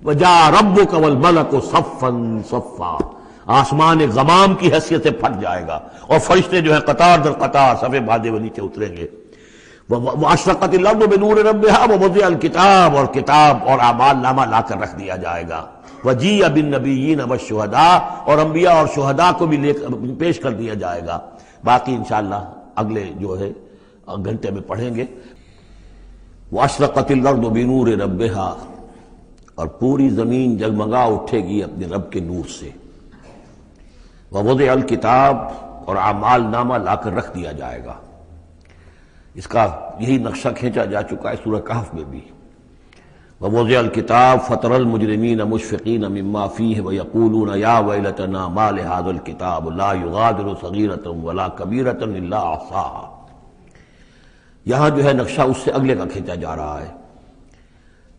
وَجَاءَ رَبُّكَ وَالْمَلَكُ صَفًّا صَفًّا، آسمان ایک غمام کی حیثیت سے پھٹ جائے گا، اور فرشتے جو ہیں قطار در قطار صفے باندھے ہوئے نیچے اتریں گے۔ وَأَشْرَقَتِ الْأَرْضُ بِنُورِ رَبِّهَا وَوُضِعَ الْكِتَابُ، اور کتاب اور اعمال نامہ لا کر رکھ دیا جائے گا۔ وَجِيءَ بِالنَّبِيِّينَ وَالشُّهَدَاءِ، اور انبیاء اور شہداء کو بھی پیش کر دیا جائے گا۔ باقی انشاءاللہ اگلے جو ہے گھنٹے میں پڑھیں گے۔ وَأَشْرَقَتِ الْأَرْضُ بِنُورِ رَبِّهَا، اور پوری زمین جگمگا اٹھے گی اپنے رب کے نور سے۔ وَوُضِعَ الْكِتَابُ، اور اعمال نامہ لا کر رکھ دیا جائے گا۔ اس کا یہی نقشہ کھینچا جا چکا ہے سورہ کہف میں بھی۔ وَوُضِعَ الْكِتَابُ فَتَرَى الْمُجْرِمِينَ مُشْفِقِينَ مِمَّا فِيهِ وَيَقُولُونَ يَا وَيْلَتَنَا مَا لِهَذَا الْكِتَابِ لَا يُغَادِرُ صَغِيرَةً وَلَا كَبِيرَةً إِلَّا أَحْصَاهَا، یہاں جو ہے نقشہ اس سے اگلے کا کھینچا جا رہا ہے۔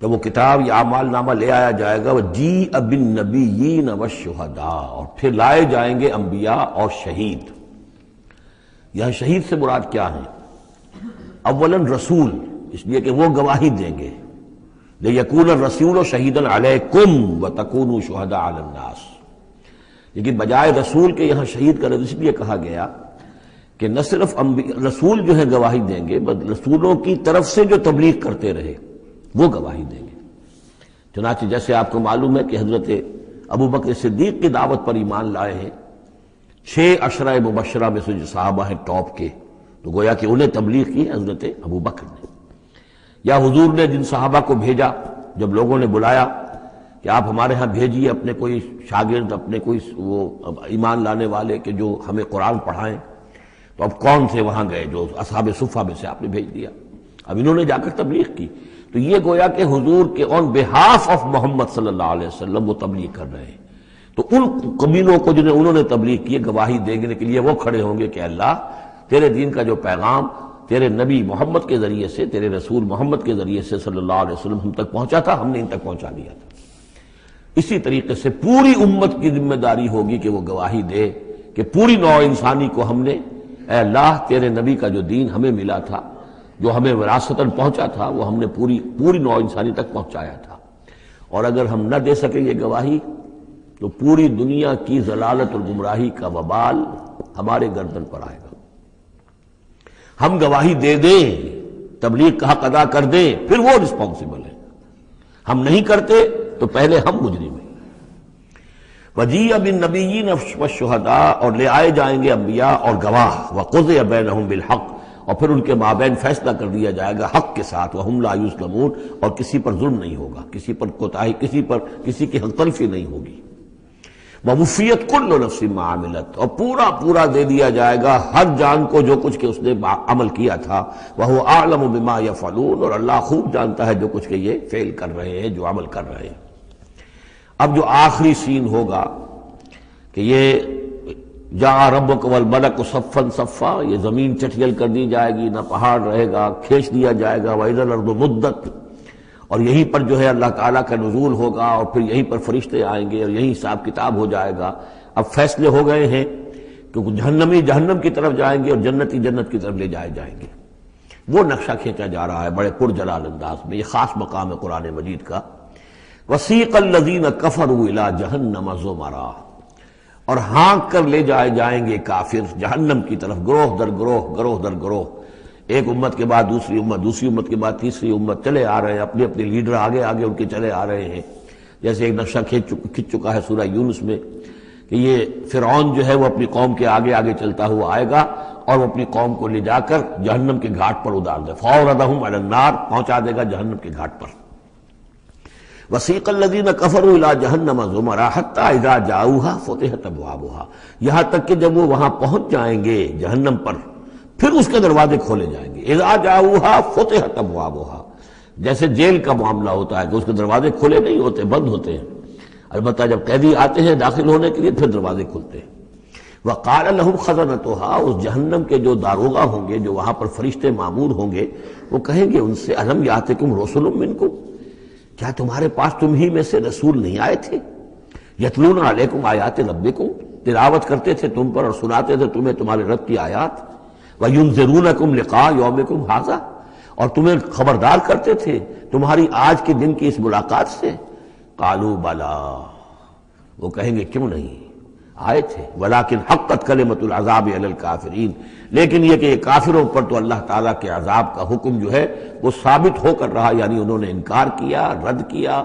جب وہ کتاب یا اعمال نامہ لے آیا جائے گا، وَجِيءَ بِالنَّبِيِّينَ وَالشُّهَدَاءِ، اور پھر لائے جائیں گے انبیاء اور شہید۔ یہاں شہید سے مراد کیا ہے؟ اولاً رسول، اس لیے کہ وہ گواہی دیں گے، لِيَكُونَ الرَّسُولُ شَهِيدًا عَلَيْكُمْ وَتَكُونُوا شُهَدَاءَ عَلَى النَّاسِ، لیکن بجائے رسول کے یہاں شہید کا لفظ اس لیے کہا گیا کہ نہ صرف رسول جو ہے گواہی دیں گے، بلکہ رسولوں کی طرف سے جو تبلیغ کرتے رہے وہ گواہی دیں گے۔ چنانچہ جیسے آپ کو معلوم ہے کہ حضرت ابو بکر صدیق کی دعوت پر ایمان لائے ہیں 6 عشرہ مبشرہ میں سے جو صحابہ ہیں ٹاپ کے، تو گویا کہ انہیں تبلیغ کی حضرت ابو بکر نے۔ یا حضور نے جن صحابہ کو بھیجا، جب لوگوں نے بلایا کہ آپ ہمارے ہاں بھیجیے اپنے کوئی شاگرد، اپنے کوئی وہ ایمان لانے والے کہ جو ہمیں قرآن پڑھائیں، تو اب کون سے وہاں گئے؟ جو اصحاب صفہ میں سے آپ نے بھیج دیا۔ اب انہوں نے جا کر تبلیغ کی، تو یہ گویا کہ حضور کے آن بہاف آف محمد صلی اللہ علیہ وسلم وہ تبلیغ کر رہے ہیں۔ تو ان قبیلوں کو جنہیں انہوں نے تبلیغ کی، گواہی دینے کے لیے وہ کھڑے ہوں گے کہ اللہ تیرے دین کا جو پیغام تیرے نبی محمد کے ذریعے سے، تیرے رسول محمد کے ذریعے سے صلی اللہ علیہ وسلم ہم تک پہنچا تھا، ہم نے ان تک پہنچا دیا تھا۔ اسی طریقے سے پوری امت کی ذمہ داری ہوگی کہ وہ گواہی دے کہ پوری نوع انسانی کو ہم نے، اے اللہ تیرے نبی کا جو دین ہمیں ملا تھا، جو ہمیں وراثتاً پہنچا تھا، وہ ہم نے پوری نوع انسانی تک پہنچایا تھا۔ اور اگر ہم نہ دے سکیں یہ گواہی تو پوری دنیا کی ضلالت اور گمراہی کا وبال ہمارے گردن پر آئے گا۔ ہم گواہی دے دیں، تبلیغ کا حق ادا کر دیں، پھر وہ رسپانسبل ہے۔ ہم نہیں کرتے تو پہلے ہم مجرم ہیں۔ وَجِيءَ بِالنَّبِيِّينَ وَالشُّهَدَاءِ، اور لے آئے جائیں گے انبیاء اور گواہ، وَقُضِيَ بَيْنَهُم بِالْحَقِّ، اور پھر ان کے مابین فیصلہ کر دیا جائے گا حق کے ساتھ، وَهُمْ لَا يُظْلَمُونَ، اور کسی پر ظلم نہیں ہوگا، کسی پر کوتاہی، کسی کی حق تلفی نہیں ہوگی۔ وَوُفِّيَتْ كُلُّ نَفْسٍ مَّا عَمِلَتْ، اور پورا دے دیا جائے گا ہر جان کو جو کچھ کہ اس نے عمل کیا تھا، وَهُوَ أَعْلَمُ بِمَا يَفْعَلُونَ، اور اللہ خوب جانتا ہے جو کچھ کہ یہ فعل کر رہے ہیں، جو عمل کر رہے ہیں۔ اب جو آخری سین ہوگا کہ یہ جاء ربک والملک صفا صفا، یہ زمین چٹیل کر دی جائے گی، نہ پہاڑ رہے گا، کھینچ دیا جائے گا، وَإِذَا الْأَرْضُ مُدَّتْ، اور یہیں پر جو ہے اللہ تعالیٰ کا نزول ہوگا، اور پھر یہیں پر فرشتے آئیں گے اور یہیں حساب کتاب ہو جائے گا۔ اب فیصلے ہو گئے ہیں کہ جہنمی جہنم کی طرف جائیں گے اور جنتی جنت کی طرف لے جائے جائیں گے۔ وہ نقشہ کھینچا جا رہا ہے بڑے پرجلال انداز میں، یہ خاص مقام ہے قرآن مجید کا۔ وَسِيقَ الَّذِينَ كَفَرُوا إِلَىٰ جَهَنَّمَ زُمَرًا، اور ہانک کر لے جائے جائیں گے کافر جہنم کی طرف، گروہ در گروہ، ایک امت کے بعد دوسری امت، دوسری امت کے بعد تیسری امت، چلے آ رہے ہیں، اپنے اپنے لیڈر آگے ان کے چلے آ رہے ہیں۔ جیسے ایک نقشہ کھنچ چکا ہے سورہ یونس میں کہ کہ یہ فرعون جو ہے وہ اپنی قوم کے آگے آگے چلتا ہوا آئے گا اور وہ اپنی قوم کو لے جا کر جہنم کے گھاٹ پر اتار دے، فَأَوْرَدَهُمْ عَلَى النَّارِ، پہنچا دے گا جہنم کے گھاٹ پر۔ وَسِيقَ الَّذِينَ كَفَرُوا إِلَىٰ جَهَنَّمَ زُمَرًا حَتَّىٰ إِذَا جَاءُوهَا فُتِحَتْ أَبْوَابُهَا، یہاں تک کہ جب وہ وہاں پہنچ جائیں گے جہنم پر پھر اس کے دروازے کھولے جائیں گے۔ إِذَا جَاءُوهَا فُتِحَتْ أَبْوَابُهَا، جیسے جیل کا معاملہ ہوتا ہے کہ اس کے دروازے کھلے نہیں ہوتے، بند ہوتے ہیں، البتہ جب قیدی آتے ہیں داخل ہونے کے لیے پھر دروازے کھلتے ہیں۔ وَقَالَ لَهُمْ خَزَنَتُهَا، اس جہنم کے جو داروغہ ہوں گے، جو وہاں پر فرشتے مامور ہوں گے، وہ کہیں گے ان سے أَلَمْ يَأْتِكُمْ رُسُلٌ مِّنكُمْ، کیا تمہارے پاس تم ہی میں سے رسول نہیں آئے تھے؟ یتلون علیکم آیات ربکم، تلاوت کرتے تھے تم پر اور سناتے تھے تمہیں تمہارے رب کی آیات، وینذرونکم لقاء یومکم ھذا، اور تمہیں خبردار کرتے تھے تمہاری آج کے دن کی اس ملاقات سے۔ قالوا بلا، وہ کہیں گے کیوں نہیں، آئے تھے، ولیکن حقت کلمۃ العذاب علی الکافرین، لیکن یہ کہ یہ کافروں پر تو اللہ تعالیٰ کے عذاب کا حکم جو ہے وہ ثابت ہو کر رہا، یعنی انہوں نے انکار کیا، رد کیا،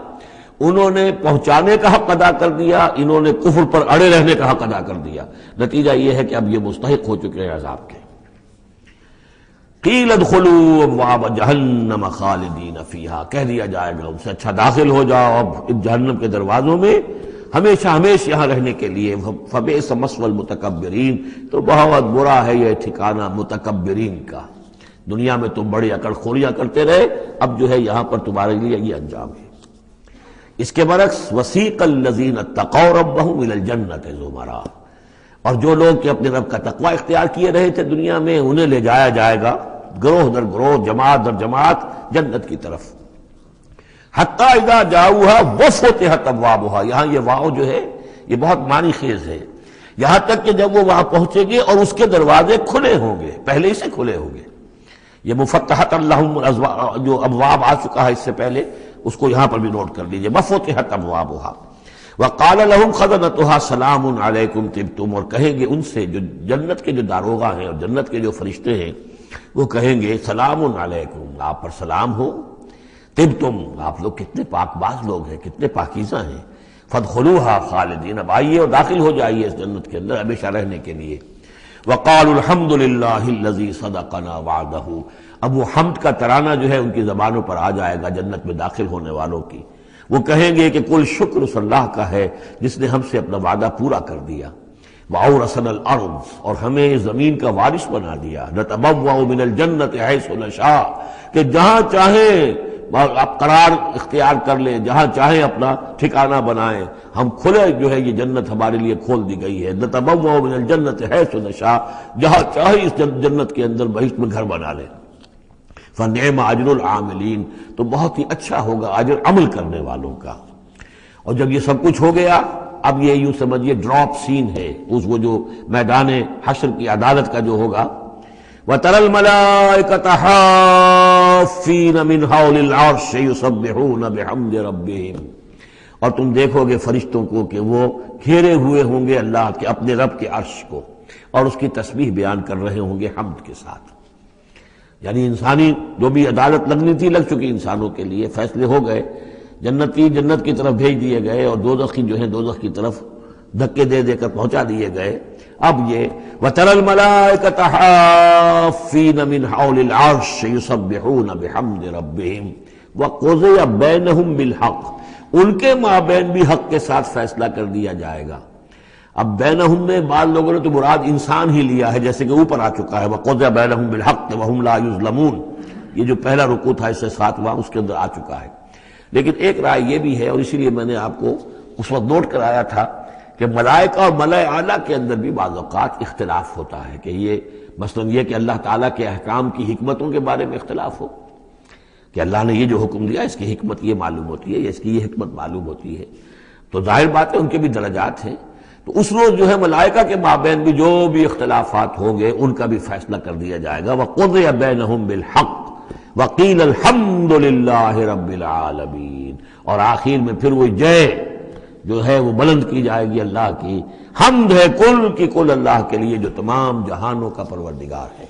انہوں نے پہنچانے کا حق ادا کر دیا، انہوں نے کفر پر اڑے رہنے کا حق ادا کر دیا، نتیجہ یہ ہے کہ اب یہ مستحق ہو چکے ہیں عذاب کے۔ قیل ادخلوا ابواب جہنم خالدین فیہا، کہہ دیا جائے گا ان سے اچھا داخل ہو جاؤ اب جہنم کے دروازوں میں ہمیشہ ہمیشہ یہاں رہنے کے لیے۔ فبئس مثوى المتکبرین، تو بہت برا ہے یہ ٹھکانہ متکبرین کا، دنیا میں تم بڑی اکڑ خوریاں کرتے رہے، اب جو ہے یہاں پر تمہارے لیے یہ انجام ہے۔ اس کے برعکس وسیق الذین اتقوا ربهم الى الجنة زمرا، اور جو لوگ کہ اپنے رب کا تقوی اختیار کیے رہے تھے دنیا میں، انہیں لے جایا جائے گا گروہ در گروہ، جماعت در جماعت جنت کی طرف۔ حتی اذا جاؤها وفتحت ابوابها، یہاں یہ واو جو ہے یہ بہت معنی خیز ہے، یہاں تک کہ جب وہ وہاں پہنچے گے اور اس کے دروازے کھلے ہوں گے، پہلے ہی سے کھلے ہوں گے۔ یہ مفتحت اللہم جو ابواب آ چکا ہے اس سے پہلے، اس کو یہاں پر بھی نوٹ کر لیجئے، وفتحت ابوابها وقال لهم خزنتها سلام علیکم طبتم، اور کہیں گے ان سے جو جنت کے جو داروغہ ہیں اور جنت کے جو فرشتے ہیں، وہ کہیں گے سلام علیکم، آپ پر سلام ہو، طبتم، آپ لوگ کتنے پاک باز لوگ ہیں، کتنے پاکیزہ ہیں، فادخلوها خالدین، اب آئیے اور داخل ہو جائیے اس جنت کے اندر ہمیشہ رہنے کے لیے۔ وقالوا الحمد للہ الذی صدقنا وعدہ، اب وہ حمد کا ترانہ جو ہے ان کی زبانوں پر آ جائے گا جنت میں داخل ہونے والوں کی، وہ کہیں گے کہ کل شکر اس اللہ کا ہے جس نے ہم سے اپنا وعدہ پورا کر دیا۔ وَأَوْرَثَنَا الْأَرْضَ، اور ہمیں زمین کا وارث بنا دیا، نَتَبَوَّأُ مِنَ الْجَنَّةِ حَيْثُ نَشَاءُ، کہ جہاں چاہیں آپ قرار اختیار کر لیں، جہاں چاہیں اپنا ٹھکانہ بنائیں، ہم کھلے جو ہے یہ جنت ہمارے لیے کھول دی گئی ہے، نَتَبَوَّأُ مِنَ الْجَنَّةِ حَيْثُ نَشَاءُ، جہاں چاہیں اس جنت کے اندر بہشت میں گھر بنا لیں۔ فَنِعْمَ أَجْرُ الْعَامِلِينَ، تو بہت ہی اچھا ہوگا اجر عمل کرنے والوں کا۔ اور جب یہ سب کچھ ہو گیا، اب یہ یوں سمجھیے ڈراپ سین ہے، اس وہ جو میدان حشر کی عدالت کا جو ہوگا۔ وَتَرَى الْمَلَائِكَةَ حَافِّينَ مِنْ حَوْلِ الْعَرْشِ يُسَبِّحُونَ بِحَمْدِ رَبِّهِمْ، اور تم دیکھو گے فرشتوں کو کہ وہ گھیرے ہوئے ہوں گے اللہ کے اپنے رب کے عرش کو، اور اس کی تسبیح بیان کر رہے ہوں گے حمد کے ساتھ۔ یعنی انسانی جو بھی عدالت لگنی تھی لگ چکی انسانوں کے لیے، فیصلے ہو گئے، جنتی جنت کی طرف بھیج دیے گئے اور دوزخی جو ہیں دوزخ کی طرف دھکے دے دے کر پہنچا دیے گئے۔ اب یہ وَتَرَى الْمَلَائِكَةَ حَافِّينَ مِنْ حَوْلِ الْعَرْشِ يُسَبِّحُونَ بِحَمْدِ رَبِّهِمْ وَقُضِيَ بَيْنَهُمْ بِالْحَقِّ، ان کے مابین بھی حق کے ساتھ فیصلہ کر دیا جائے گا۔ اب بینہم میں بعض لوگوں نے تو مراد انسان ہی لیا ہے، جیسے کہ اوپر آ چکا ہے وَقُضِيَ بَيْنَهُمْ بِالْحَقِّ وَهُمْ لَا يُظْلَمُونَ، یہ جو پہلا رکوع تھا اس سے 7واں اس کے اندر آ چکا ہے۔ لیکن ایک رائے یہ بھی ہے، اور اسی لیے میں نے آپ کو اس وقت نوٹ کرایا تھا کہ ملائکہ اور ملائے اعلیٰ کے اندر بھی بعض اوقات اختلاف ہوتا ہے، کہ یہ مثلا یہ کہ اللہ تعالیٰ کے احکام کی حکمتوں کے بارے میں اختلاف ہو، کہ اللہ نے یہ جو حکم دیا اس کی حکمت یہ معلوم ہوتی ہے یا اس کی یہ حکمت معلوم ہوتی ہے، تو ظاہر بات ہے ان کے بھی درجات ہیں، تو اس روز جو ہے ملائکہ کے مابین بھی جو بھی اختلافات ہوں گے ان کا بھی فیصلہ کر دیا جائے گا۔ وَقُضِيَ بَيْنَهُمْ بِالْحَقِّ وَقِيلَ الْحَمْدُ لِلَّهِ رَبِّ الْعَالَمِينَ، اور آخر میں پھر وہ جے جو ہے وہ بلند کی جائے گی اللہ کی، حمد ہے کل کی کل اللہ کے لیے جو تمام جہانوں کا پروردگار ہے۔